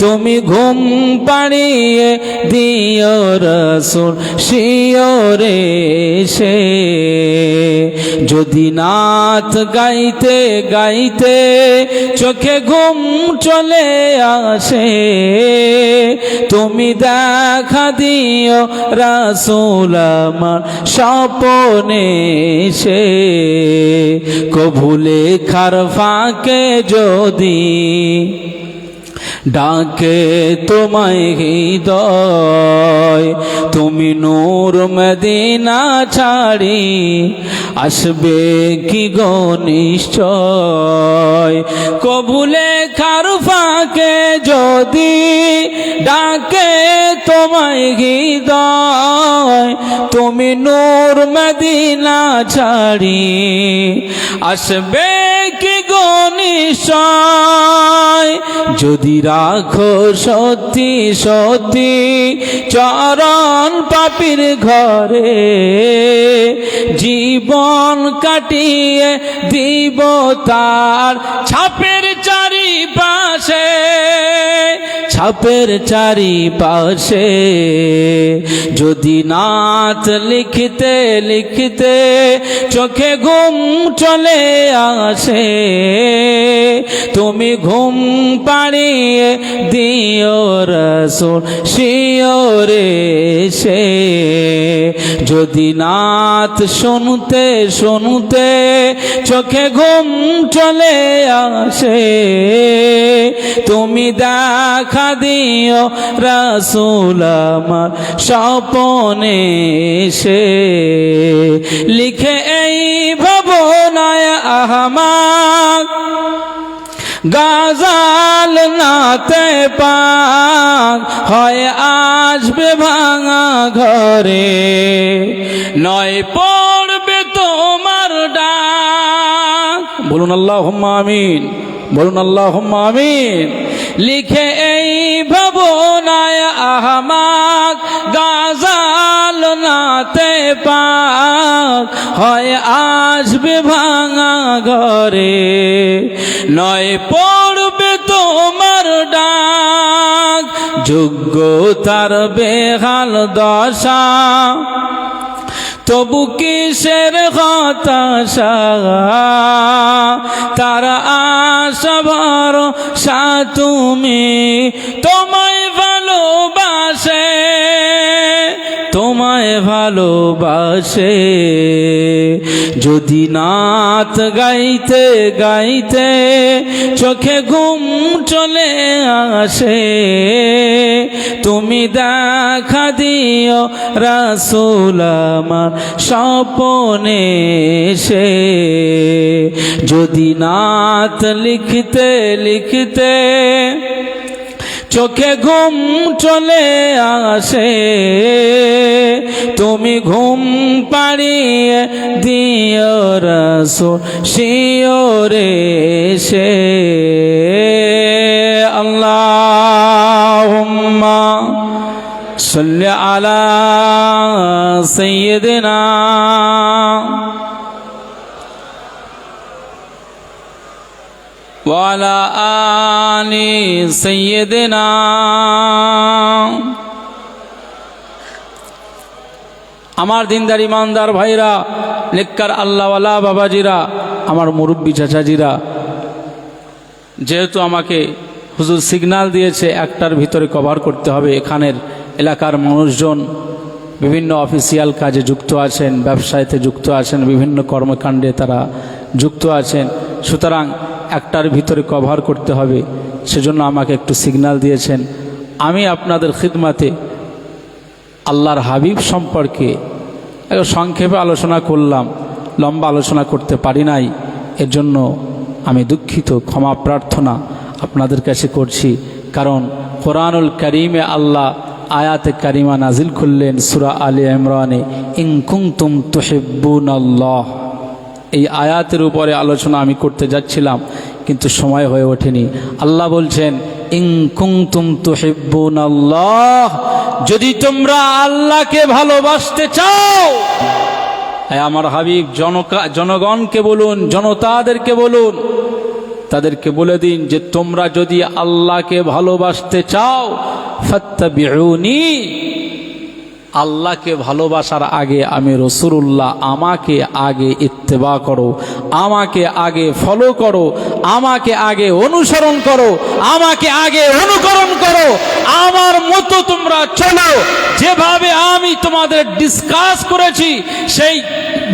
তুমি ঘুম পাড়িয়ে দিও রাসূল শিওরে এসে। যদি নাত গাইতে গাইতে চোখে ঘুম চলে আসে, তুমি দেখা দিও রাসূল আমার স্বপনে এসে। কভু লেখার ফাঁকে যদি ডাকে তোমায় হৃদয়, তুমি নূর মদিনা ছাড়ি আসবে কি গো নিশ্চয়। কভু লেখার ফাঁকে যদি ডাকে তোমায় হৃদয়, তুমি নূর মদিনা ছাড়ি আসবে কি গো নিশ্চয়। যদি রাখো সত্যি সত্যি চরণ পাপীর ঘরে, জীবন কাটিয়ে দিব তার ছাপের চারিপাশে, ছাপের চারিপাশে। যদি নাত লিখতে লিখতে চোখে ঘুম চলে আসে, তুমি ঘুম পাড়িয়ে দিও রাসূল শিওরে এসে। যদি নাত শুনতে শুনতে চোখে ঘুম চলে আসে, তুমি দেখা দিও রাসূল আমার স্বপনে এসে। লিখে এই ভাবনায় আহমাক গাজাল নাতে পাক হয় আসবে ভাঙা ঘরে, নয় পড়বে তোমার ডাক। বলুন আল্লাহুম্মা আমিন, বলুন আল্লাহুম্মা আমিন। লিখে এই ভাবনায় আহমাক গাজাল নাতে পাক হয় আসবে ভাঙা ঘরে, নয় পড়বে তোমার ডাক। যোগ্যতার বেহাল দশা তবু কিসের হতাশা, তার আশা ভরসা তুমি তোমায় ভালোবাসে, তোমায় ভালোবাসে। যদি নাত গাইতে গাইতে চোখে ঘুম চলে আসে, তুমি দেখা দিও রাসূল আমার স্বপনে এসে। যদি নাত লিখতে লিখতে চোখে ঘুম চলে আসে, তুমি ঘুম পাড়িয়ে দিও রাসূল শিওরে এসে। আল্লাহুম্মা সাল্লি আলা সাইয়্যিদিনা ওয়ালা আলি সাইয়্যিদিনা। আমার দিনদার ইমানদার ভাইরা, নেককার আল্লাহওয়ালা বাবাজিরা, আমার মুরব্বী চাচাজিরা, যেহেতু আমাকে হুজুর সিগন্যাল দিয়েছে একটার ভিতরে কভার করতে হবে, এখানের এলাকার মানুষজন বিভিন্ন অফিসিয়াল কাজে যুক্ত আছেন, ব্যবসায়তে যুক্ত আছেন, বিভিন্ন কর্মকাণ্ডে তারা যুক্ত আছেন, সুতরাং একটার ভিতরে কভার করতে হবে, সেজন্য আমাকে একটু সিগন্যাল দিয়েছেন। আমি আপনাদের খিদমাতে আল্লাহর হাবিব সম্পর্কে সংক্ষেপে আলোচনা করলাম, লম্বা আলোচনা করতে পারি নাই, এর জন্য আমি দুঃখিত, ক্ষমা প্রার্থনা আপনাদের কাছে করছি। কারণ কোরআনুল কারীমে আল্লাহ আয়াতে কারিমা নাজিল করলেন সূরা আলে ইমরানে, ইন কুনতুম তুহিব্বুনাল্লাহ। এই আয়াতের উপরে আলোচনা আমি করতে যাচ্ছিলাম, কিন্তু সময় হয়ে ওঠেনি। আল্লাহ বলছেন, ইন কুনতুম তুহিব্বুনাল্লাহ, যদি তোমরা আল্লাহকে ভালোবাসতে চাও, আমার হাবিব জনগণকে বলুন, জনতাদেরকে বলুন, তাদেরকে বলে দিন যে তোমরা যদি আল্লাহকে ভালোবাসতে চাও, ফাত্তাবিউনি, আল্লাহকে ভালোবাসার আগে আমি রাসূলুল্লাহ, আমাকে আগে ইত্তেবা করো, আমাকে আগে ফলো করো, আমাকে আগে অনুসরণ করো, আমাকে আগে অনুকরণ করো, আমার মতো তোমরা চলো, যেভাবে আমি তোমাদের ডিসকাস করেছি সেই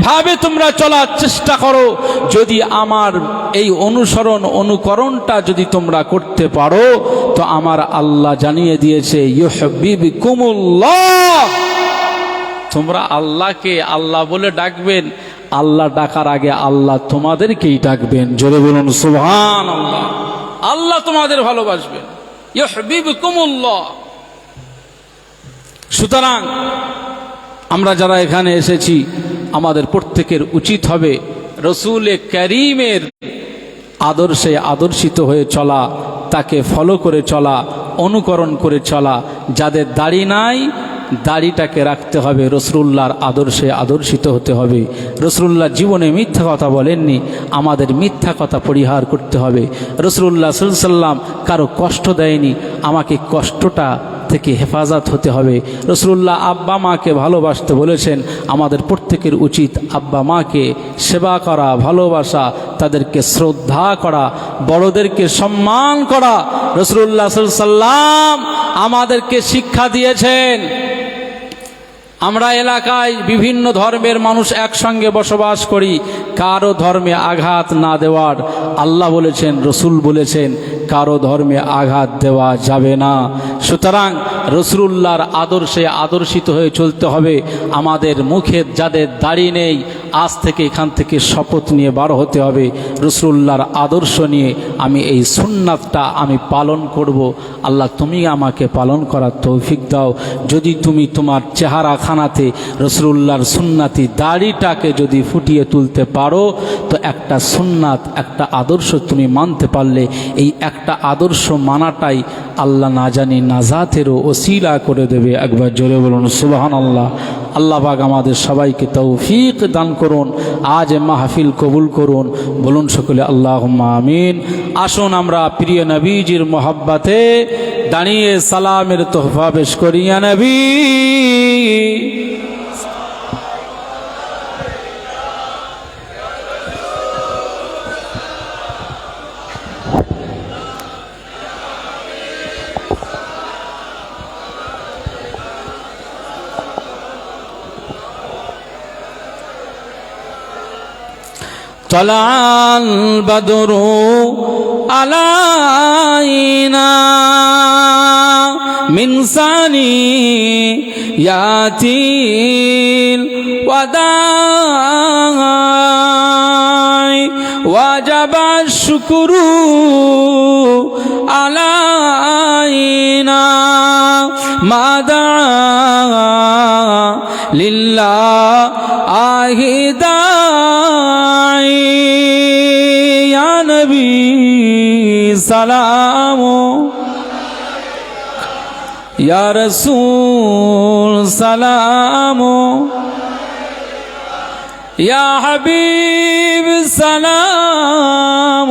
ভাবে তোমরা চলার চেষ্টা করো। যদি আমার এই অনুকরণটা যদি তোমরা করতে পারো, তো আমার আল্লাহ জানিয়ে দিয়েছে ইউহিব্বুকুমুল্লাহ, তোমরা আল্লাহকে আল্লাহ বলে ডাকবেন, আল্লাহ ডাকার আগে আল্লাহ তোমাদেরকেই ডাকবেন। জোরে বলুন সুবহানাল্লাহ। আল্লাহ তোমাদের ভালোবাসবেন, ইউহিব্বুকুমুল্লাহ। সুতরাং আমরা যারা এখানে এসেছি, আমাদের প্রত্যেকের উচিত হবে রসুলে কারীমের আদর্শে আদর্শিত হয়ে চলা, তাকে ফলো করে চলা, অনুকরণ করে চলা। যাদের দাড়ি নাই, দাড়িটাকে রাখতে হবে, রাসূলুল্লাহর আদর্শে আদর্শিত হতে হবে। রাসূলুল্লাহ জীবনে মিথ্যা কথা বলেননি, আমাদের মিথ্যা কথা পরিহার করতে হবে। রাসূলুল্লাহ সাল্লাল্লাহু আলাইহি ওয়াসাল্লাম কারো কষ্ট দেয়নি, আমাকে কষ্টটা থেকে হেফাজত হতে হবে। রাসূলুল্লাহ আব্বা মাকে ভালোবাসতে বলেছেন, আমাদের প্রত্যেকের উচিত আব্বা মাকে সেবা করা, ভালোবাসা, তাদেরকে শ্রদ্ধা করা, বড়দেরকে সম্মান করা। রাসূলুল্লাহ সাল্লাল্লাহু আলাইহি ওয়াসাল্লাম আমাদেরকে শিক্ষা দিয়েছেন। আমরা এলাকায় বিভিন্ন ধর্মের মানুষ একসঙ্গে বসবাস করি, কারো ধর্মে আঘাত না দেওয়ার আল্লাহ বলেছেন, রসুল বলেছেন, কারো ধর্মে আঘাত দেওয়া যাবে না। সুতরাং রাসূলুল্লাহর আদর্শে আদর্শিত হয়ে চলতে হবে। আমাদের মুখে যাদের দাড়ি নেই, আজ থেকে এখান থেকে শপথ নিয়ে বার হতে হবে, রাসূলুল্লাহর আদর্শ নিয়ে আমি এই সুন্নাতটা আমি পালন করব। আল্লাহ তুমি আমাকে পালন করার তৌফিক দাও। যদি তুমি তোমার চেহারা খানাতে রাসূলুল্লাহর সুন্নাতি দাড়িটাকে যদি ফুটিয়ে তুলতে পারো, তো একটা সুন্নাত, একটা আদর্শ তুমি মানতে পারলে, এই একটা আদর্শ মানাটাই আল্লাহ না জানি নাজাতেরও ওসিলা করে দেবে। একবার জোরে বলুন সুবহানাল্লাহ। আল্লাহ পাক আমাদের সবাইকে তৌফিক দান করুন, আজ মাহফিল কবুল করুন, বলুন সকলে আল্লাহুম্মা আমিন। আসুন আমরা প্রিয় নবীজির মোহাব্বতে দাঁড়িয়ে সালামের তোহফা পেশ করি। ইয়া নবী طلع البدر علينا من ثنيات الوداع وجب الشكر علينا ما دعا لله داعي يا نبي سلام يا رسول سلام يا حبيب سلام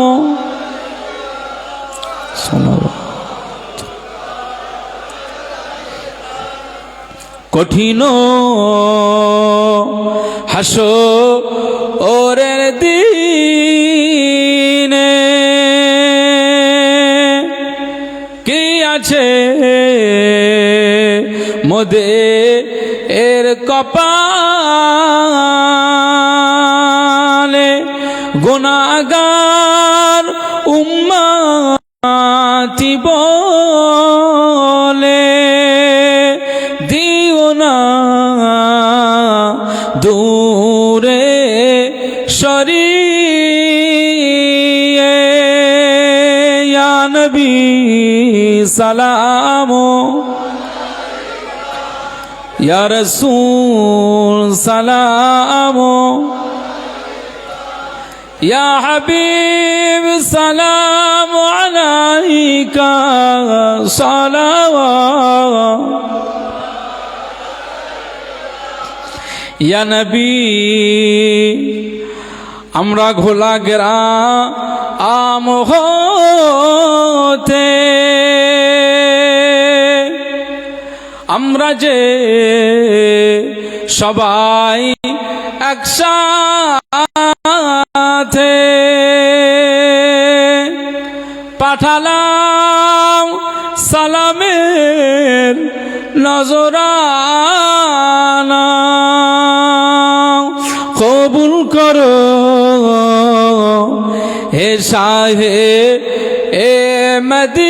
কঠিন হাসরের দিনে কি আছে মোদের কপালে, গুনাহগার উম্মতি বলে দিও না দূরে সরিয়ে, ইয়া নবী সালাম, ইয়া রাসূল সালাম, ইয়া হাবিব সালাম আলাইকা সালাওয়াত, ইয়া নবী আমরা ঘোলা গ্রাম হতে আমরা যে সবাই একসাথে পাঠালাম সালামের নজরানা, কবুল করো হে শাহে এ মদিনা,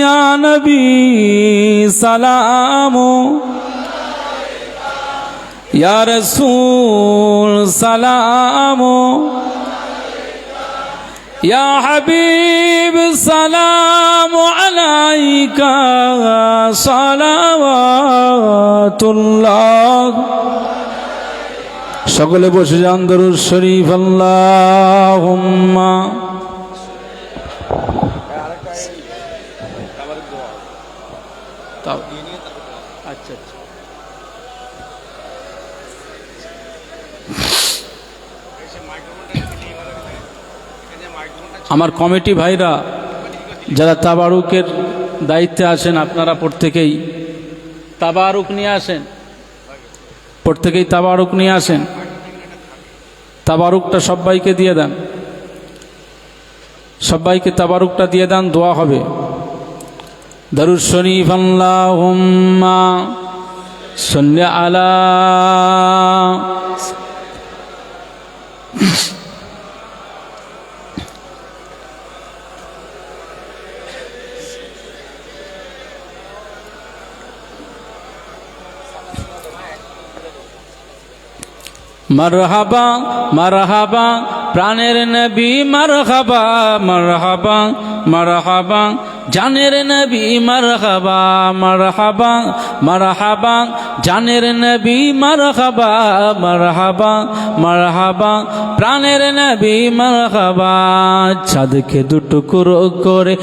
ইয়া নবী সালাম, ইয়া রাসূল সালাম, ইয়া হাবিব সালাম আলাইকা সালাওয়াতুল্লাহ। সকলে বসে যান, দরুদ শরীফ আল্লাহুম্মা। আচ্ছা আচ্ছা, আমার কমিটি ভাইরা যারা তাবারুকের দায়িত্বে আছেন, আপনারা প্রত্যেকেই তাবারুক নিয়ে আসেন, প্রত্যেকেই তাবারুক নিয়ে আসেন। তাবারুকটা সবাইকে দিয়ে দেন, সবাইকে তাবারুকটা দিয়ে দেন, দোয়া হবে। দরুদ শরীফ আল্লাহুম্মা সাল্লি আলা মারহাবা মারহাবা প্রাণের নবী, মারহাবা মারহাবা মারহাবা জানের নবী, মারহাবা মারহাবা মারহাবা জানের নবী, মারহাবা মারহাবা মারহাবা প্রাণের নবী, মারহাবা। চাঁদকে দুটুকরো করে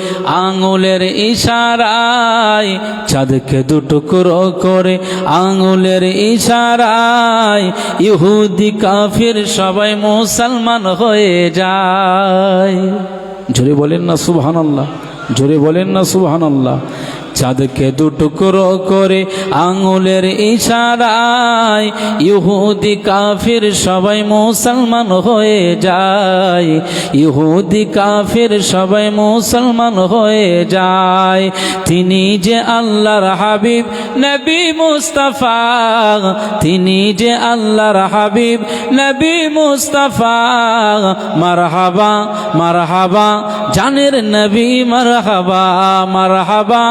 আঙুলের ইশারায়, চাঁদকে দুটুকরো করে আঙুলের ইশারায় ইহুদি কাফির সবাই মুসলমান হয়ে যায়। জোরে বলেন না সুবহানাল্লাহ, জোরে বলেন না সুবহানাল্লাহ। চাঁদকে দুটুকরো করে আঙুলের ইশারায় ইহুদি কাফির সবাই মুসলমান হয়ে যায়, ইহুদি কাফির সবাই মুসলমান হয়ে যায়। তিনি যে আল্লাহর হাবিব নবী মুস্তাফা, তিনি যে আল্লাহর হাবিব নবী মুস্তাফা, মারহাবা মারহাবা জানের নবী, মারহাবা মারহাবা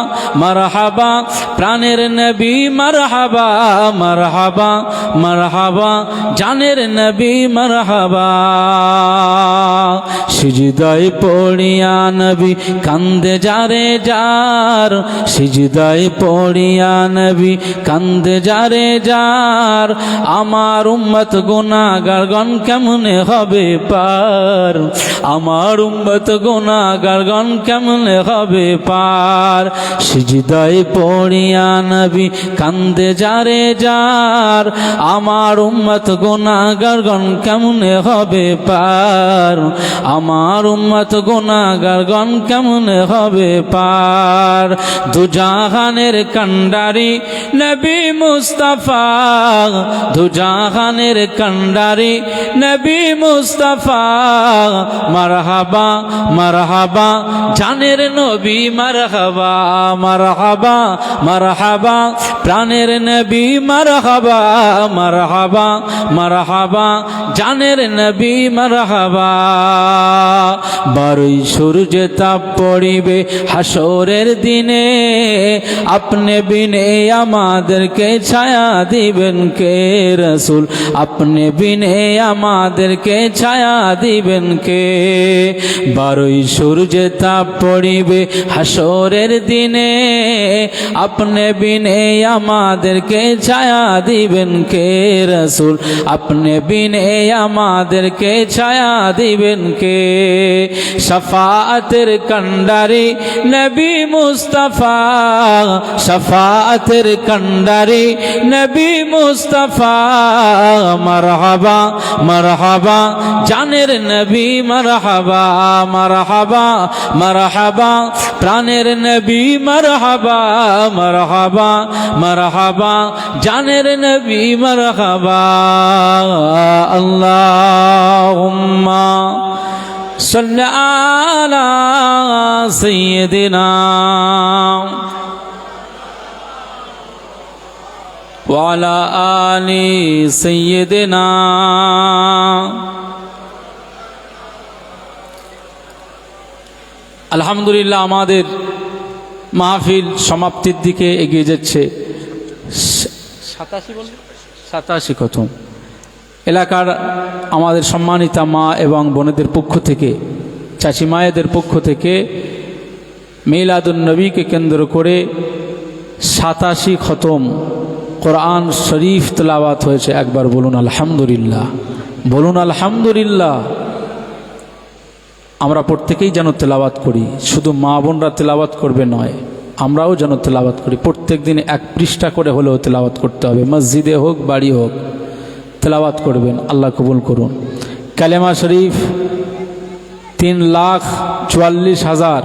মারহাবা প্রাণের নবী, মারহাবা মারহাবা মারহাবা জানের নবী, মারহাবা। সিজদায় পড়িয়া নবী কান্দে যারে যার, সিজদায় পড়িয়া নবী কান্দে যারে যার, আমার উম্মত গুনাহগারগণ কেমনে হবে পার, আমার উম্মত গুনাহগারগণ কেমনে হবে পার। সিজদায় পড়িয়া নবী কান্দে যারে যার, আমার উম্মত গুনাহগারগণ কেমনে হবে পার, আমার উম্মত গুনাহগারগণ কেমনে হবে পার। দুজাহানের কান্ডারি নবী মুস্তাফা, দুজাহানের কান্ডারি নবী মুস্তাফা, মারহাবা মারহাবা জানের নবী মারহাবা, মারহাবা মারহাবা প্রাণের নবী মারহাবা, মারহাবা মারহাবা জানের নবী মারহাবা। বারোই সূর্যে তাপ পড়িবে হাসরের দিনে, আপনি বিনে আমাদেরকে ছায়া দিবেন কে রসুল, আপনি বিনে আমাদেরকে ছায়া দিবেন কে। বারোই সূর্যে তাপ পড়িবে হাসরের দিনে, আপনি বিনে আমাদেরকে ছায়া দিবেন কে রসুল, আপনি বিনে আমাদেরকে ছায়া দিবেন কে। শাফাআতের কান্ডারি নবী মুস্তাফা, শাফাআতের কান্ডারি নবী মুস্তাফা, মারহাবা মারহাবা জানের নবী মারহাবা, মারহাবা মারহাবা প্রাণের নবী মারহাবা, মারহাবা মারহাবা জানের নবী মারহাবা। আল্লাহুম্মা সাল্লি আলা সাইয়্যিদিনা ওয়া আলা আলি সাইয়্যিদিনা। আলহামদুলিল্লাহ, আমাদের মাহফিল সমাপ্তির দিকে এগিয়ে যাচ্ছে। 87 খতম এলাকার আমাদের সম্মানিতা মা এবং বোনেদের পক্ষ থেকে, চাচি মায়েদের পক্ষ থেকে মিলাদুন নবীকে কেন্দ্র করে 87 খতম কোরআন শরীফ তেলাওয়াত হয়েছে। একবার বলুন আলহামদুলিল্লাহ, বলুন আলহামদুলিল্লাহ। আমরা প্রত্যেকেই যেন তেলাওয়াত করি, শুধু মা বোনরা তেলাওয়াত করবে নয়, আমরাও যেন তেলাওয়াত করি। প্রত্যেক দিন 1 পৃষ্ঠা করে হলেও তেলাওয়াত করতে হবে, মসজিদে হোক বাড়ি হোক তেলাওয়াত করবেন। আল্লাহ কবুল করুন। কালেমা শরীফ 3,44,000,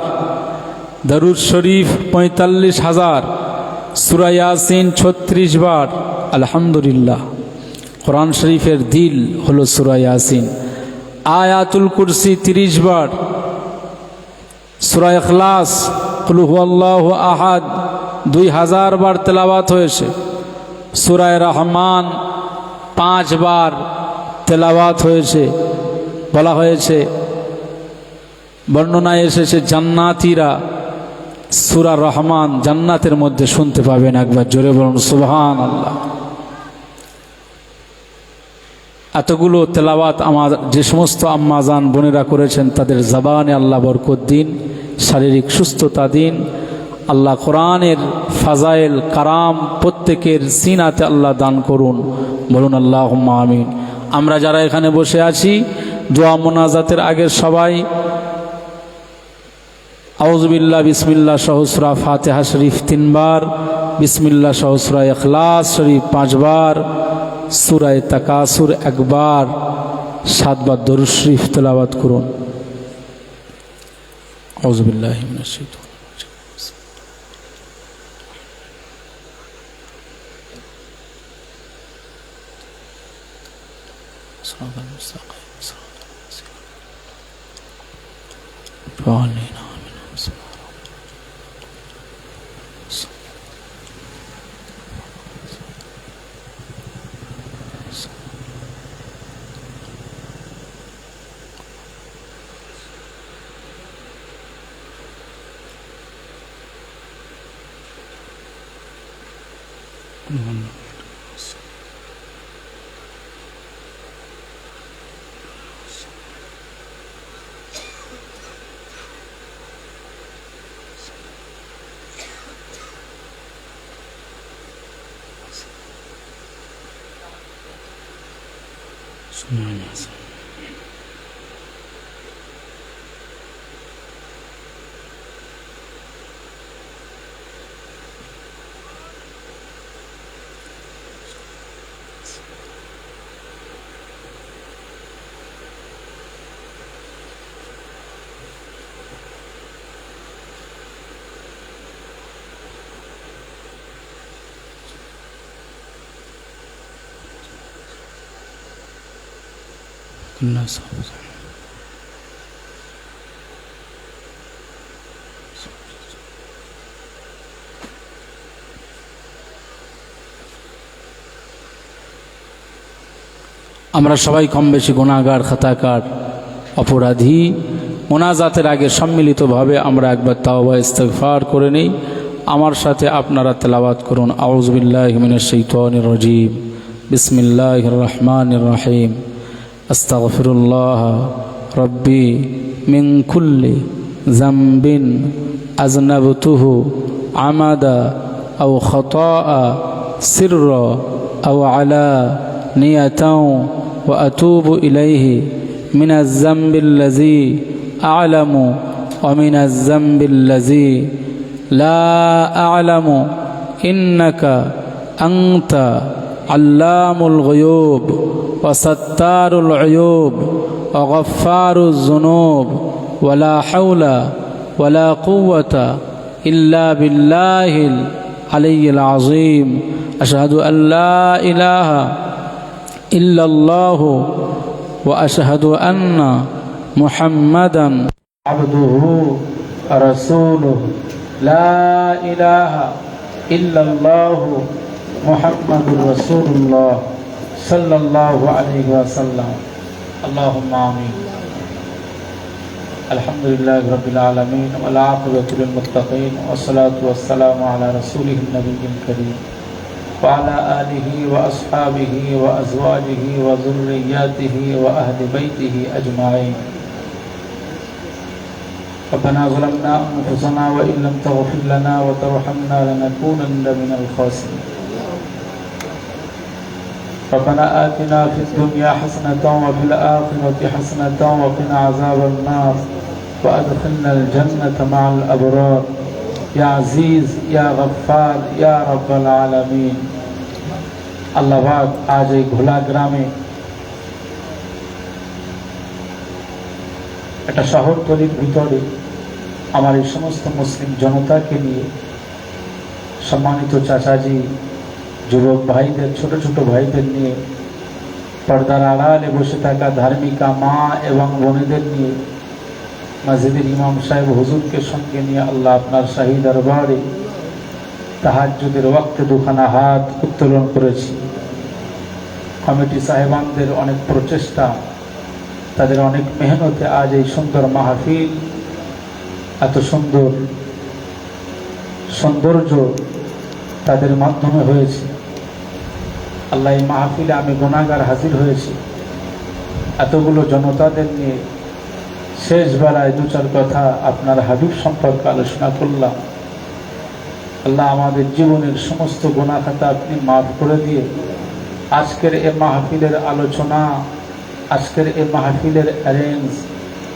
দরুদ শরীফ 45,000, সূরা ইয়াসিন 36 বার। আলহামদুলিল্লাহ, কোরআন শরীফের দিল হলো সূরা ইয়াসিন। আয়াতুল কুরসি 30 বার, সূরা ইখলাস, কুল হুয়াল্লাহু আহাদ 2000 বার তেলাওয়াত হয়েছে। সূরা রহমান 5 বার তেলাওয়াত হয়েছে। বলা হয়েছে, বর্ণনায় এসেছে জান্নাতীরা সূরা রহমান জান্নাতের মধ্যে শুনতে পাবেন। একবার জোরে বলুন সুবহানাল্লাহ। এতগুলো তেলাওয়াত আমার যে সমস্ত আম্মাজান বোনেরা করেছেন, তাদের জবানে আল্লাহ বরকত দিন, শারীরিক সুস্থতা দিন। আল্লাহ কোরআনের ফাজাইল কারাম প্রত্যেকের সিনাতে আল্লাহ দান করুন। বলুন আল্লাহুম্মা আমিন। আমরা যারা এখানে বসে আছি, দোয়া মোনাজাতের আগের সবাই আউযুবিল্লাহ বিসমিল্লাহ সহ সূরা ফাতিহা শরীফ 3 বার, বিসমিল্লাহ সহ সূরা ইখলাস শরীফ 5 বার, সূরা তাকাসুর 1 বার, 7 বার দরুদ শরীফ তেলাওয়াত করুন। আউযুবিল্লাহি মিনাশ শাইতানির রাজিম। আমরা সবাই কম বেশি গুনাহগার, খাতাকার, অপরাধী। মোনাজাতের আগে সম্মিলিতভাবে আমরা একবার তাওবা ইস্তিগফার করে নিই। আমার সাথে আপনারা তেলাওয়াত করুন, আউযু বিল্লাহি মিনাশ শাইতানির রাজীম, বিসমিল্লাহির রহমানির রহিম, আস্তাগফিরুল্লাহ রব্বি মিন কুল্লি যামবিন আযনাবতুহু আমাদা আও খাতাআ সিররা আও আলা নিয়াতাও ওয়া আতুবু ইলাইহি মিনাজ যামবিল্লাযী আ'লামু ওয়া মিনাজ যামবিল্লাযী লা আ'লামু ইন্নাকা আনতা আল্লামুল গুয়ুব ওয়া সাত্তারুল উয়ুব ওয়া গফফারুয যুনুব ওয়া লা হাওলা ওয়া লা কুওয়াতা ইল্লা বিল্লাহিল আলিয়্যিল আযীম। আশহাদু আল্লা ইলাহা ইল্লাল্লাহু ওয়া আশহাদু আন্না মুহাম্মাদান আবদুহু ওয়া রাসূলুহু লা ইলাহা ইল্লাল্লাহু মুহাম্মাদুর রাসূলুল্লাহ সাল্লাল্লাহু আলাইহি ওয়াসাল্লাম। আল্লাহুম্মা আমিন। আলহামদুলিল্লাহি রাব্বিল আলামিন ওয়াল আকিবাতু লিল মুত্তাকিন ওয়াসসালাতু ওয়াসসালামু আলা রাসূলিহিন নাবিয়্যিল কারীম ওয়া আলা আলিহি ওয়া আসহাবিহি ওয়া আজওয়াজিহি ওয়া যুররিয়্যাতিহি ওয়া আহলি বাইতিহি আজমাইন। ربنا ظلمنا أنفسنا وإن لم تغفر لنا وترحمنا لنكونن من الخاسرين. ربنا آتنا في الدنيا حسنة وفي الآخرة حسنة وقنا عذاب النار وأدخلنا الجنة مع الأبرار يا عزيز يا غفار يا رب العالمين. আল্লাহ পাক আজ এই ঘোলা গ্রামে একটা শহরতলির ভিতরে আমার এই সমস্ত মুসলিম জনতাকে নিয়ে, সম্মানিত চাচাজি, যুবক ভাইদের, ছোট ছোট ভাইদের নিয়ে, পর্দার আড়ালে বসে থাকা ধার্মিকা মা এবং বোনেদের নিয়ে, মসজিদের ইমাম সাহেব হুজুরকে সঙ্গে নিয়ে আল্লাহ আপনার শাহী দরবারে তাহাজ্জুদের ওয়াক্তে দুখানা হাত উত্তোলন করেছি। কমিটি সাহেবানদের অনেক প্রচেষ্টা, তাদের অনেক মেহনতে আজ এই সুন্দর মাহফিল, এত সুন্দর সৌন্দর্য তাদের মাধ্যমে হয়েছে। আল্লাহ, এই মাহফিলে আমি গুনাহগার হাজির হয়েছি। এতগুলো জনতাদের নিয়ে শেষ বেলায় দু চার কথা আপনার হাবিব সম্পর্কে আলোচনা করলাম। আল্লাহ, আমাদের জীবনের সমস্ত গুনাহ খাতা আপনি মাফ করে দিয়ে আজকের এই মাহফিলের আলোচনা, আজকের এই মাহফিলের অ্যারেঞ্জ,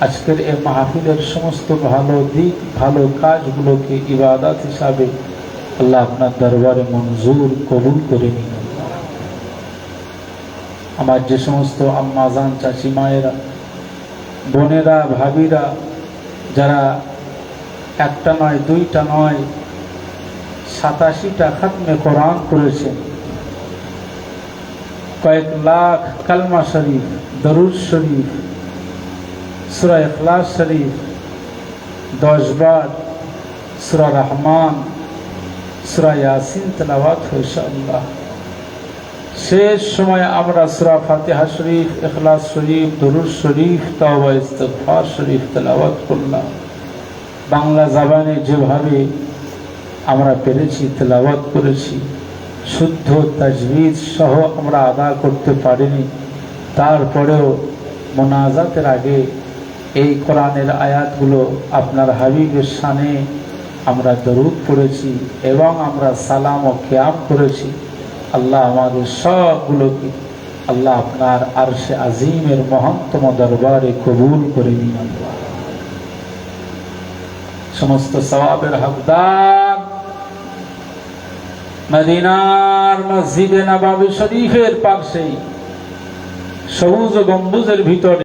আজকের এই মাহফিলের সমস্ত ভালো দিক, ভালো কাজগুলোকে ইবাদত হিসাবে আল্লাহ আপনার দরবারে মঞ্জুর কবুল করে নিন। আমার যে সমস্ত আম্মাজান, চাচি মায়েরা, বোনেরা, ভাবিরা, যারা একটা নয়, দুইটা নয়, 87টা খাতমে কোরআন করেছেন, কয়েক লাখ কালমা শরীফ, দরুদ শরীফ, সূরা ইখলাস শরীফ, 10 বার সূরা রহমান, সূরা ইয়াসিন তেলাওয়াত হয়েছে। আল্লাহ, শেষ সময় আমরা সূরা ফাতিহা শরীফ, ইখলাস শরীফ, দরুদ শরীফ, তাওবা ইস্তিগফার শরীফ তেলাওয়াত করলাম। বাংলা জবানে যেভাবে আমরা পেরেছি তেলাওয়াত করেছি, শুদ্ধ তাজবিদ সহ আমরা আদা করতে পারিনি। তারপরেও মোনাজাতের আগে এই কোরআনের আয়াতগুলো আপনার হাবিবের শানে আমরা দরুদ পড়েছি এবং আমরা সালাম ও কিয়াম করেছি। আল্লাহ, আমাদের সবগুলোকে আল্লাহ আপনার আরশে আজিমের মহত্তম দরবারে কবুল করে নিন। আল্লাহ, সমস্ত সওয়াবের হকদার মদিনার মসজিদে নববী শরীফের পাশে সবুজ গম্বুজের ভিতরে